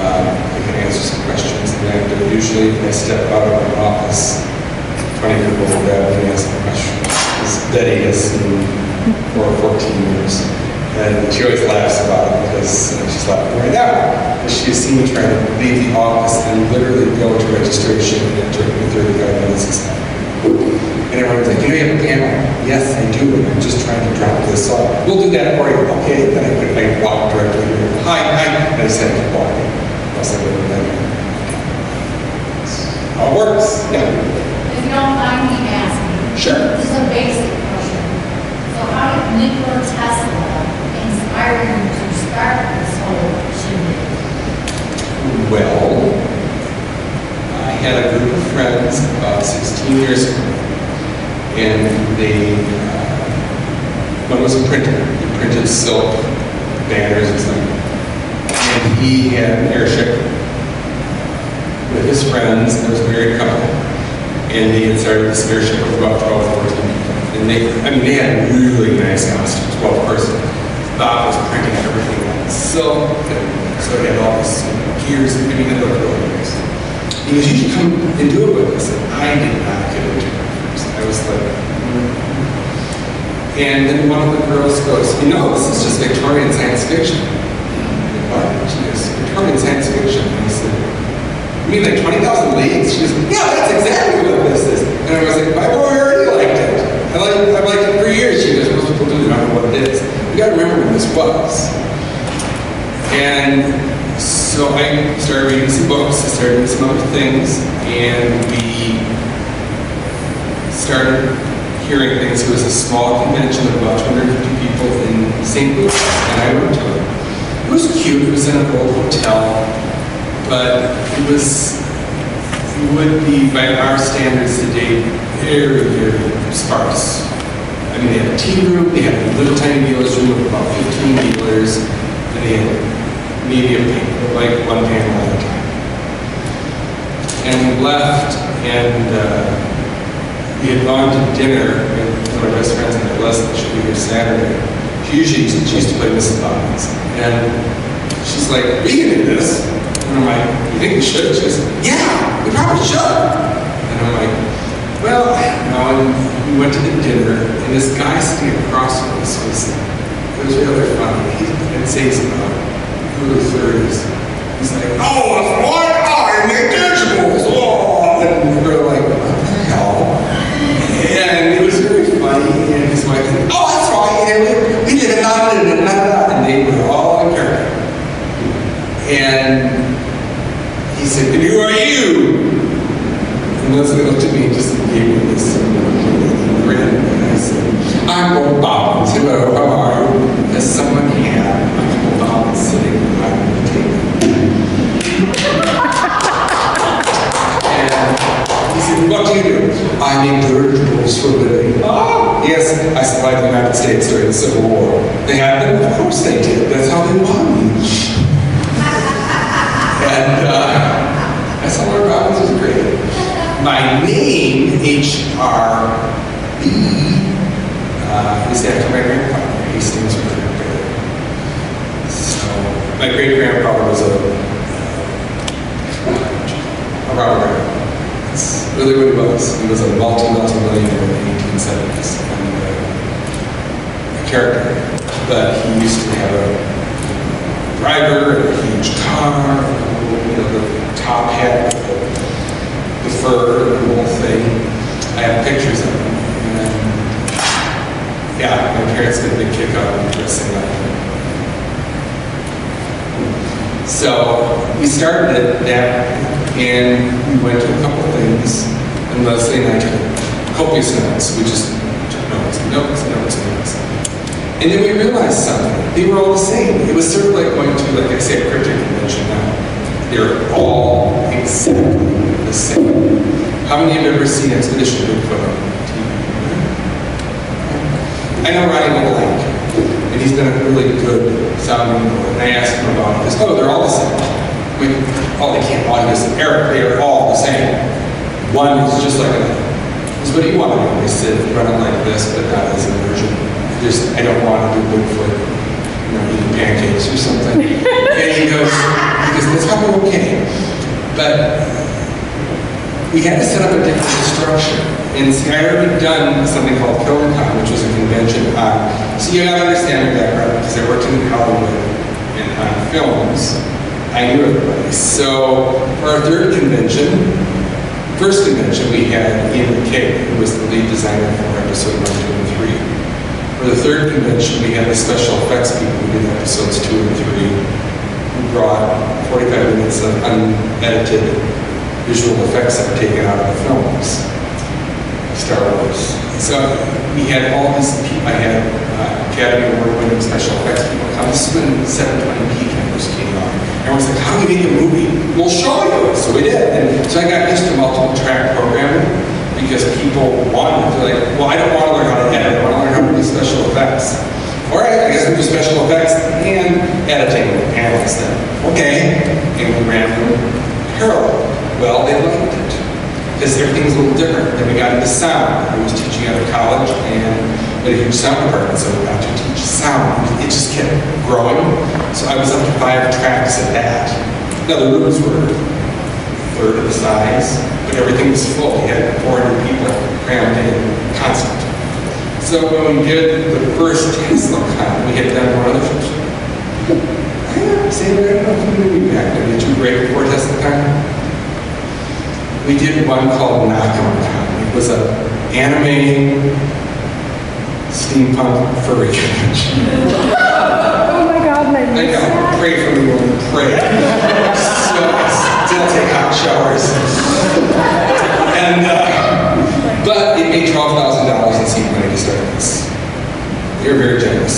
I can answer some questions. And usually, if I step out of my office, 20 people will grab me and ask me questions. It's Betty has seen for 14 years. And she always laughs about it because she's laughing right now. Because she has seen me trying to leave the office and literally go to registration, and it took me 35 minutes and stuff. And everyone's like, you have a piano? Yes, I do. I'm just trying to drop this off. We'll do that for you. Okay. Then I walk directly here. Hi. I just had to walk. How it works. Yeah. If you don't mind me asking. Sure. This is a basic question. So how did Nikola Tesla inspire you to start this whole shindig? Well, I had a group of friends about 16 years ago, and one was a printer. He printed silk banners and stuff. And he had an airship with his friends. There was a married couple, and they had started this airship with about 12, 14 people. And they had really nice costumes, 12 person. Bob was printing everything on silk, and so he had all these gears, and it looked really nice. He goes, you should come and do it with us. And I did not get into it first. I was like, And then one of the girls goes, this is just Victorian science fiction. What? She goes, Victorian science fiction. And I said, you mean like 20,000 Leagues? She goes, yeah, that's exactly what this is. And I was like, my boy already liked it. I've liked it for years. She goes, most people do not know what it is. You got to remember when this was. And so I started reading some books, I started reading some other things, and we started hearing things. It was a small convention of about 250 people in St. Louis, and I went to it. It was cute. It was in an old hotel, but it would be, by our standards today, very, very sparse. I mean, they had a tea room, they had a little tiny dealer's room of about 15 dealers, and they had maybe like one panel at a time. And we left, and we had gone to dinner with one of my best friends, and Leslie, she'll be here Saturday. She used to play Mrs. Bobbins. And she's like, are you gonna do this? And I'm like, you think we should? She goes, yeah, we probably should. And I'm like, well, I don't know. And we went to the dinner, and this guy sitting across from us it was really funny. I'd say he's about early 30s. He's like, oh, it's my eye, make digitals. Oh, and we were like, what the hell? And it was very funny. And his wife said, oh, that's right. And we did another and another. And they were all in here. And he said, and who are you? And Leslie looked at me and just gave me this grin. And I said, I'm Bob Bobbins. Hello, how are you? Because someone had Michael Bobbins sitting behind the table. And he said, what do you do? I make dirigibles for a living. Oh, yes, I supplied the United States during the Civil War. They had them? Of course they did. That's how they won. And that's how Lord Robbins was great. My name, HRB, is after my grandfather, Hastings Richard. My great-grandfather was a robber baron. That's really what he was. He was a multi-millionaire in the 1870s. And a character. But he used to have a driver and a huge car, the top hat, the fur, the whole thing. I have pictures of him. And yeah, my parents did a big kick out of dressing up. So we started at that, and we went to a couple of things, and Leslie and I took copious notes. We just took notes. And then we realized something. They were all the same. It was sort of like going to, like I say, a cryptic convention now. They're all exactly the same. How many have ever seen Expedition Bigfoot on TV? I know Ryan will like it. And he's been a really good sounding board. And I asked him about it. He goes, oh, they're all the same. I mean, oh, they can't all. He goes, Eric, they are all the same. One is just like another. Because what do you want to do? They said, run it like this, but not as a version. I don't want to do Bigfoot, eating pancakes or something. And he goes, that's probably okay. But we had to set up a different structure. And see, I had already done something called TeslaCon, which was a convention on, so you gotta understand my background, because I worked in Hollywood and on films. I knew everybody. So for our first convention, we had Ian McKay, who was the lead designer for episode 1, 2, and 3. For the third convention, we had the special effects people who did episodes 2 and 3, who brought 45 minutes of unedited visual effects that were taken out of the films. Star Wars. So we had all these people. I had Academy Award-winning special effects people come. This is when 720p cameras came out. Everyone's like, how do we make a movie? We'll show you. So we did. And so I got used to multiple track programming because people wanted to, like, well, I don't want to learn how to edit. I want to learn how to do special effects. All right, I guess we do special effects and editing with panels then. Okay. And we ran them parallel. Well, they liked it. Because everything's a little different. Then we got into sound. I was teaching out of college and we had a huge sound department, so we got to teach sound. It just kept growing. So I was up to 5 tracks at that. Now the rooms were a third of the size, but everything was full. We had 400 people crammed in constant. So when we did the first TeslaCon, we had done one other shows. I don't know if we back. Did you break before TeslaCon? We did one called TeslaCon. It was an anime steampunk furry convention. Oh my God, my I know, pray for me when we pray. So I still take hot showers. And, but it made $12,000 in seed money to start this. They were very generous.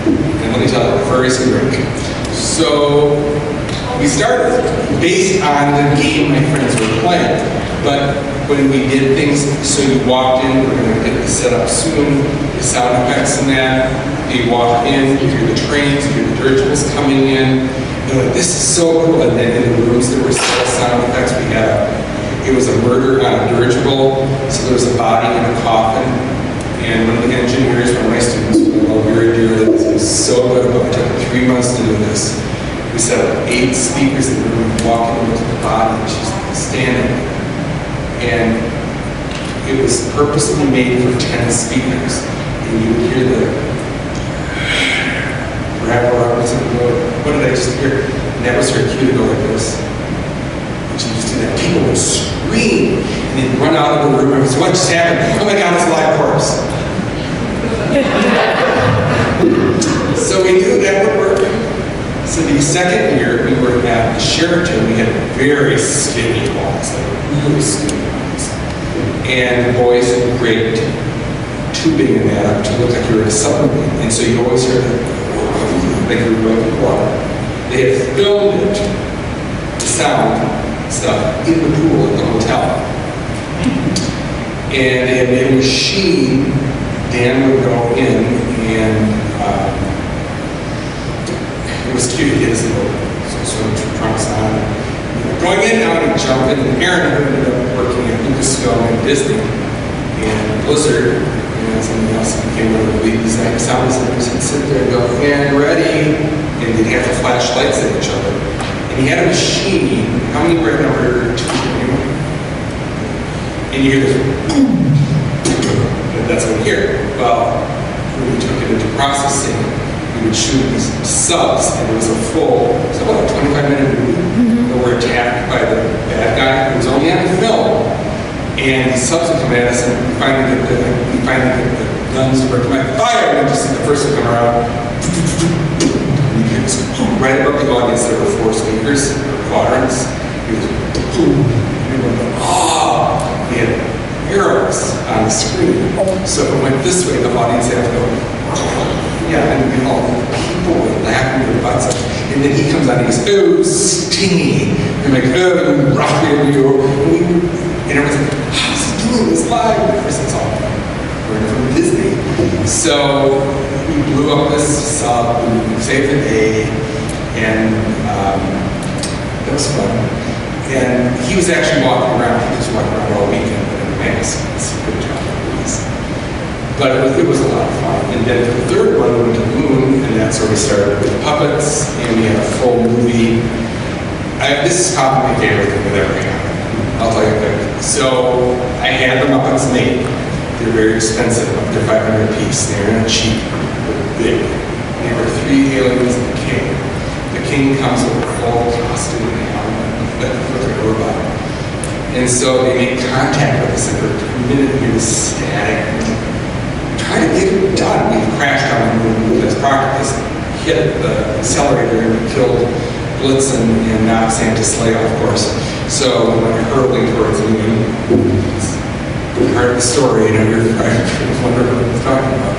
And let me tell you, furries can drink. So we started based on the game my friends were playing. But when we did things, so you walked in, we're going to get this set up soon, the sound effects and that, you walk in, you hear the trains, you hear the dirigibles coming in, you're like, this is so cool. And then in the rooms there were sound effects. We had it was a murder on a dirigible, so there was a body in a coffin. And one of the engineers, one of my students, who I love very dearly, was so good about it. It took 3 months to do this. We set up 8 speakers in the room, walking into the body, and she's standing. And it was purposely made for 10 speakers. And you would hear the what did I just hear? And that was her cue to go like this. And she used to do that. People would scream and they'd run out of the room and say, what just happened? Oh my God, it's a live corpse. So we knew that would work. So the second year we were at the Sheraton, we had very skinny walls, like really skinny walls. And the boys had rigged tubing in that up to look like you were in a submarine. And so you always heard like you were going to water. They had filmed it, the sound stuff, in the pool at the hotel. And they had made a machine. Dan would go in and it was cute. He had his little trunks on. Going in now and jumping, and Aaron ended up working at Lucasfilm and Disney and Blizzard. And somebody else came over to lead these like sound designers and sit there and go, and ready, and they'd have to flash lights at each other. And he had a machine, how many bread number 2? And you hear this, and that's what you hear. Well, when we took it into processing, we would shoot these subs, and it was a full, so about a 25-minute movie, that were attacked by the bad guy who was only on film. And these subs would come at us, and we finally get the guns to recommend fire, and just see the first one come around. And you hear this, right above the audience, there were 4 speakers, or quadrants. It was, boom, and everyone went, oh! We had arrows on the screen. So if it went this way, the audience had to go, yeah, and we all the people were laughing their butts off. And then he comes out and he goes, oh, stingy. And like, oh, rock and we go. And everyone's like, how's he doing this live? And of course, it's all we're from Disney. So we blew up this sub, we saved the day, and that was fun. And he was actually walking around, all weekend in a mask. It's a good job for police. But it was a lot of fun. And then for the third one, we went to the moon, and that's where we started with puppets, and we had a full movie. This is probably my favorite thing that ever happened. I'll tell you quick. So I had the Muppets made. They're very expensive. They're $500 a piece. They're not cheap. They're big. There were 3 aliens and a king. The king comes with a full costume and helmet. Look like a robot. And so they make contact with us, and for a minute we were static. Trying to get it done. We crashed on the moon. This rocket hit the accelerator and killed Blitzen and knocked Santa Sleigh off course. So we went hurtling towards the moon. You heard the story, and you're wondering what it's talking about.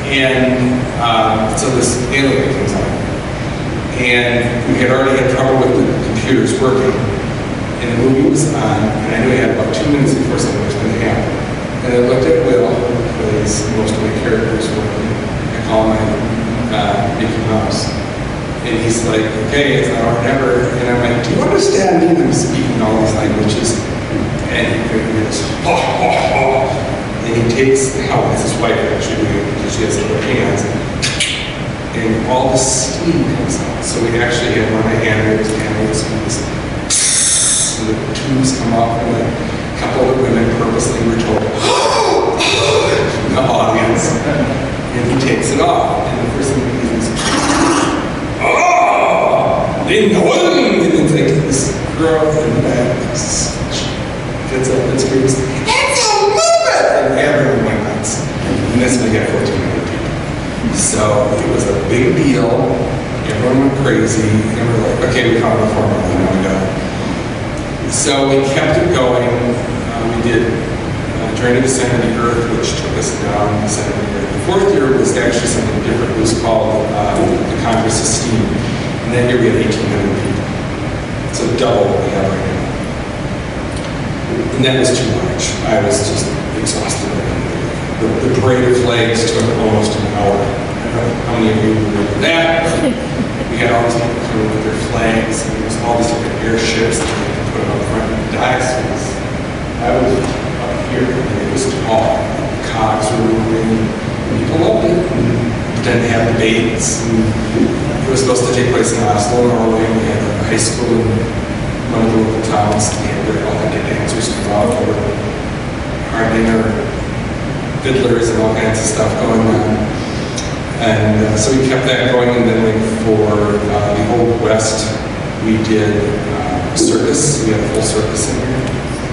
And so this alien comes out. And we had already had trouble with the computers working. And the movie was on, and I knew I had about 2 minutes before something was going to happen. And I looked at Will, who plays most of my characters working. I call him Mickey Mouse. And he's like, okay, it's now or never. And I'm like, do you understand me? And I'm speaking all these languages. And he goes, ha, ha, ha. And he takes the helmet, it's his wife actually, because she has little hands. And all the steam comes out. So we actually had one of the animators so the tubes come up, and a couple of the women purposely were told, from the audience. And he takes it off. And the first thing he goes, oh! They know him! And it's like this girl in the back gets up and screams, it's a movement! And everyone went nuts. And this we got 1,400 people. So it was a big deal. Everyone went crazy. And we're like, okay, we found the formula. Now we got it. So we kept it going. We did Journey to the Center of the Earth, which took us down the center of the Earth. The 4th year was actually something different. It was called the Congress of Steam. And that year we had 1,800 people. So double what we have right now. And that was too much. I was just exhausted. The parade of flags took almost an hour. I don't know how many of you remember that. We had all these people coming with their flags, and there was all these different airships that they could put up front of the dioceses. I was up here, and it was tall. The cogs were moving. People loved it. But then they had debates. It was supposed to take place in Oslo, Norway. We had a high school in one of the local towns. We had all the dancers come out. There were Hardinger, fiddlers, and all kinds of stuff going on. And so we kept that going, and then for the Old West, we did a circus. We had a full circus in here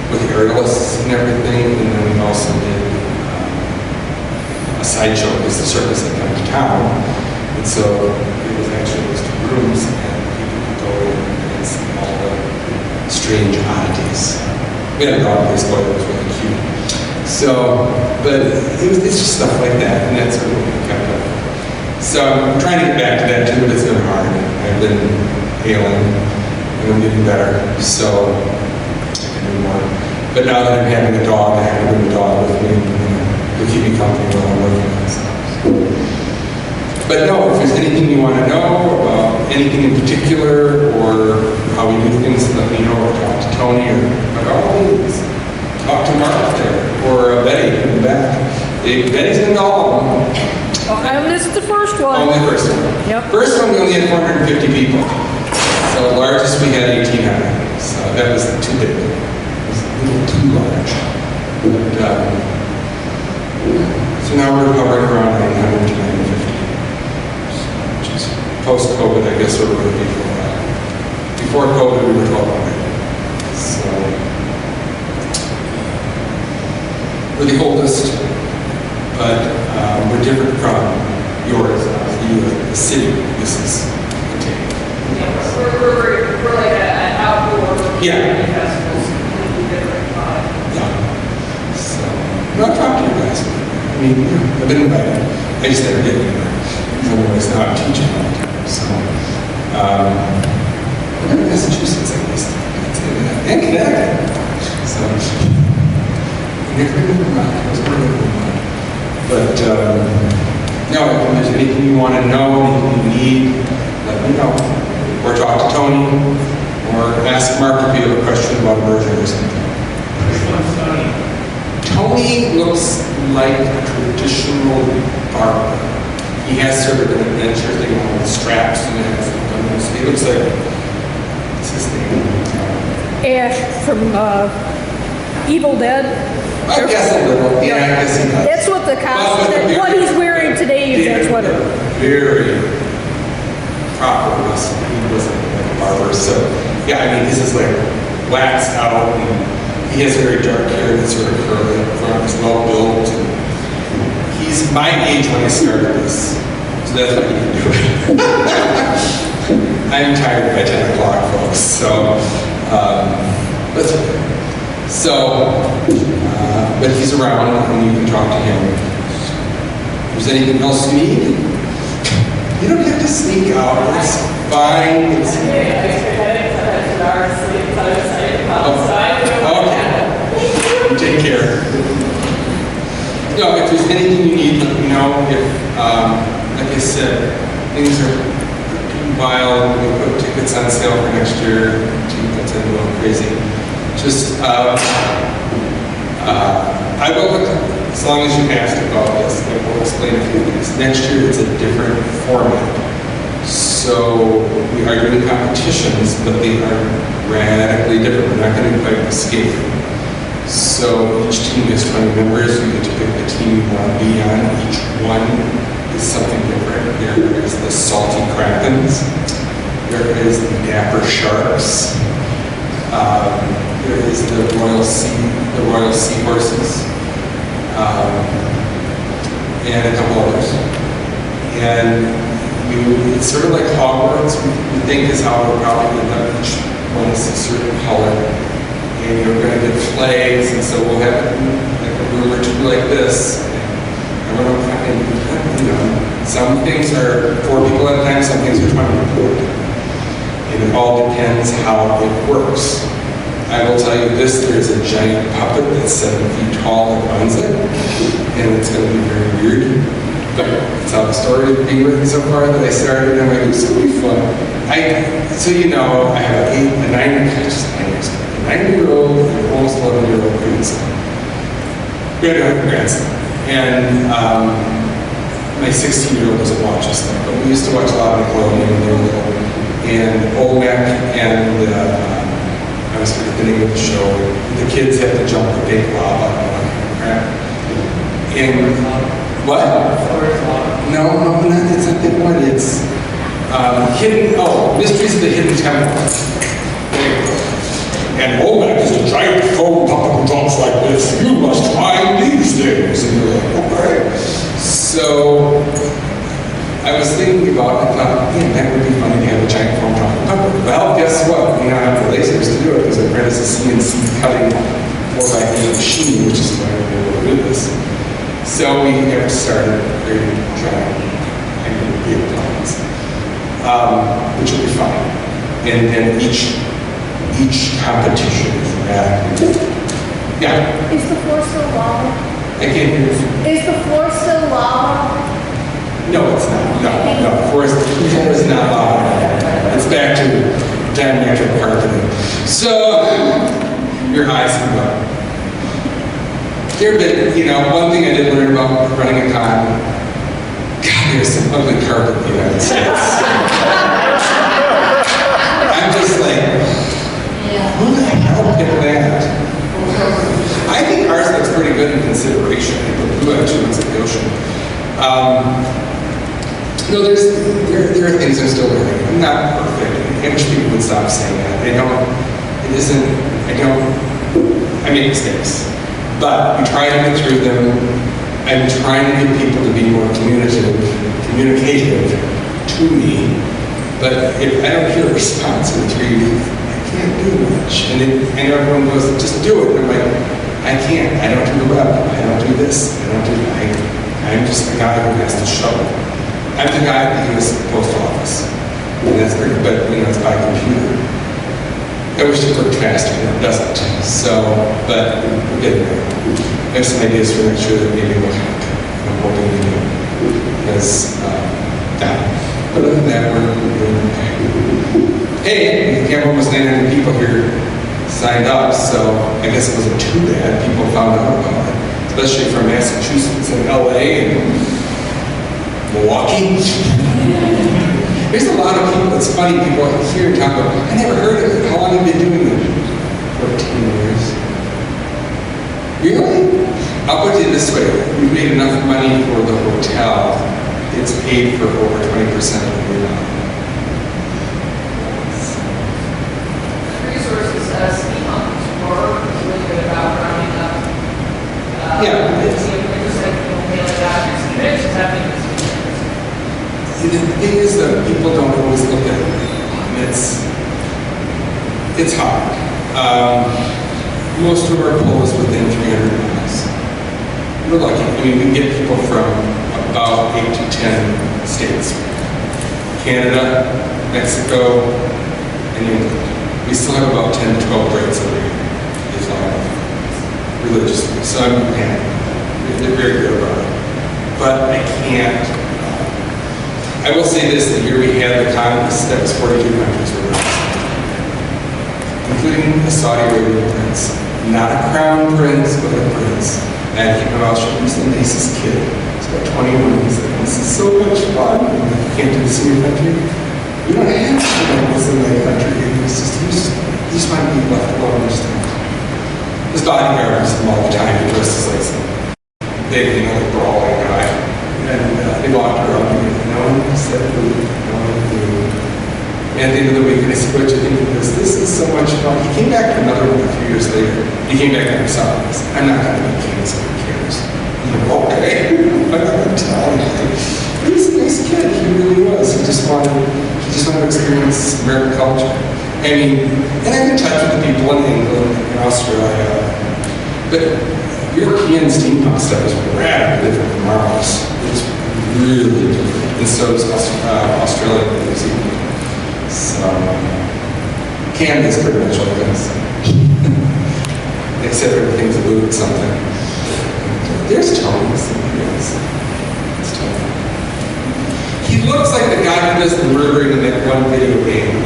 with aerialists and everything, and then we also did a sideshow because the circus had come to town. And so it was actually those 2 rooms, and people could go in and see all the strange oddities. We had a dog place boy that was really cute. So, but it's just stuff like that, and that's what we kept up. So I'm trying to get back to that too, but it's been hard. I've been ailing, and I'm getting better, so I can do more. But now that I'm having a dog, I have to bring the dog with me, to keep me company while I'm working on stuff. But no, if there's anything you want to know about anything in particular, or how we do things, let me know, or talk to Tony, or by all means, talk to Mark there, or Betty in the back. Betty's been to all of them. And this is the first one. Only the first one. Yep. First one, we only had 450 people. So largest, we had 1,800. So that was too big. It was a little too large. But, so now we're hovering around 900 to 950. So, which is post-COVID, I guess we're really before that. Before COVID, we were 1,200. So we're the oldest, but we're different from yours, the city. This is We're like an outdoor. Yeah. Festival, completely different vibe. yeah. So, no, I've talked to you guys. I mean, I've been invited. I just never get anywhere. So I'm always not teaching all the time. So, I'm in Massachusetts, at least. And Connecticut. So, never been to Vermont. I was going to Vermont. But, no, if there's anything you want to know, anything you need, let me know. Or talk to Tony, or ask Mark if you have a question about immersion or something. Which one's Tony? Tony looks like a traditional barber. He has sort of an adventure thing on with straps and has, he looks like, what's his name? Ash from Evil Dead. I guess a little, yeah, I guess he does. That's what the costume, what he's wearing today, that's what it Very proper, he wasn't like a barber, so, yeah, I mean, this is like waxed out, and he has very dark hair that's sort of curly up front, he's well built, and he's my age when I started this, so that's what you can do. I'm tired by 10 o'clock, folks, so, that's okay. So, but he's around, and you can talk to him. If there's anything else you need, you don't have to sneak out. It's fine. It's okay. Take care. No, if there's anything you need, let me know. If, like I said, things are pretty wild. We put tickets on sale for next year. Tickets are a little crazy. Just, I will, as long as you asked about this, I will explain a few things. Next year, it's a different format. So we are doing competitions, but they are radically different. We're not going to quite escape. So each team has 20 members. You get to pick the team you want to be on. Each one is something different. There is the Salty Krakens. There is the Dapper Sharks. There is the Royal Seahorses, and a couple others. And it's sort of like Hogwarts. We think is how we're probably going to have each one is a certain color. And you're going to get flags, and so we'll have like a room or two like this. And we're going to fucking, some things are 4 people at a time, some things are 20 people at a time. And it all depends how it works. I will tell you this, there's a giant puppet that's 7 feet tall that runs it, and it's going to be very weird. But that's how the story has been written so far that I started, and I'm like, it's going to be fun. So you know, I have a 90-year-old and almost 11-year-old grandson. Grandson. And my 16-year-old doesn't watch us stuff, but we used to watch a lot of Nickelodeon when they were little. And Olmec and I was forgetting of the show. The kids had to jump the big lava and all that crap. And what? No, it's a big one. It's Mysteries of the Hidden Temple. And Olmec is a giant foam puppet who drops like this. You must find these things. And you're like, okay. So I was thinking about it, I thought, man, that would be funny to have a giant foam puppet. Well, guess what? We now have the lasers to do it because our friend is a CNC cutting 4x8 machine, which is why we're able to do this. So we have started creating giant big puppets, which will be fun. And then each competition is radically different. Yeah, Is the floor still lava? I can't hear you. Is the floor still lava? No, it's not. No. Forest is not lava. It's back to diametric carpeting. So, your eyes can go. There have been, one thing I did learn about running a con, God, there's some ugly carpet in the United States. I'm just like, who the hell picked that? I think ours looks pretty good in consideration. The blue actually looks like the ocean. No, there are things I'm still learning. I'm not perfect. I wish people would stop saying that. I make mistakes. But we try to get through them. I'm trying to get people to be more communicative to me. But if I don't hear a response in 3 weeks, I can't do much. And everyone goes, just do it. And I'm like, I can't. I don't do the web. I don't do this. I'm just the guy who has to shovel. I'm the guy at the U.S. Post Office. And that's pretty, but it's by computer. I wish it worked faster, and it doesn't. So, but we're getting there. I have some ideas for next year that maybe will help. I'm hoping they do. Because, but other than that, we're doing okay. Hey, we have almost 900 people here signed up, so I guess it wasn't too bad. People found out about it, especially from Massachusetts and LA and Milwaukee. There's a lot of people, it's funny, people here talk about, I never heard of it. How long have you been doing it? 14 years. Really? I'll put it this way. We made enough money for the hotel. It's paid for over 20% of the year. Resources, ski hunters were really good about rounding up. Yeah. Conventions happening this weekend. The thing is that people don't always look at it. It's hard. Most of our poll is within 300 miles. We're lucky. I mean, we get people from about 8 to 10 states. Canada, Mexico, and England. We still have about 10 to 12 Brits over here, Islam, religiously. So I'm they're very good about it. But I can't. I will say this, the year we had the Congress, that was 42 countries were represented, including a Saudi Arabian prince. Not a crown prince, but a prince. And I keep my mouth shut. He's the nicest kid. He's about 21. He's like, this is so much fun. You can't do this in your country. We don't have this in my country. He just might be left alone. His bodyguard was all the time. He dresses like some big, like brawling guy. And they walked around and no one said food, no one food. And at the end of the week, I said, what do you think of this? This is so much fun. He came back for another one a few years later. He came back and himself. He said, I'm not going to be king, so who cares? I'm like, okay. I'm not going to tell him. But he's a nice kid. He really was. He just wanted to experience American culture. I mean, and I'm in touch with the people in England and Australia. But European steampunk stuff is radically different from ours. It's really different. And so is Australia and New Zealand. So, Canada's pretty much like this. Except everything's a loot something. There's Tony. It's Tony. He looks like the guy who does the murdering in that one video game.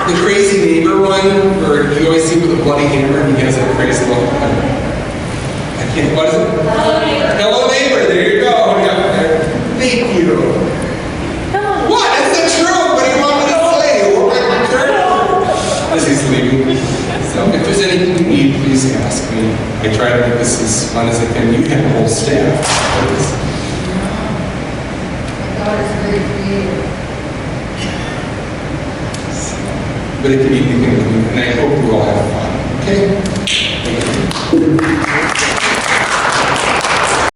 The crazy neighbor one, where you always see with a bloody hammer and he has that crazy look. I can't, what is it? Hello, neighbor. Hello, neighbor. There you go. Yeah. Thank you. What? It's the truth. What do you want me to say? As he's leaving. So if there's anything you need, please ask me. I try to make this as fun as I can. You have a whole staff. God is very creative. But it can be anything, and I hope we all have fun. Okay?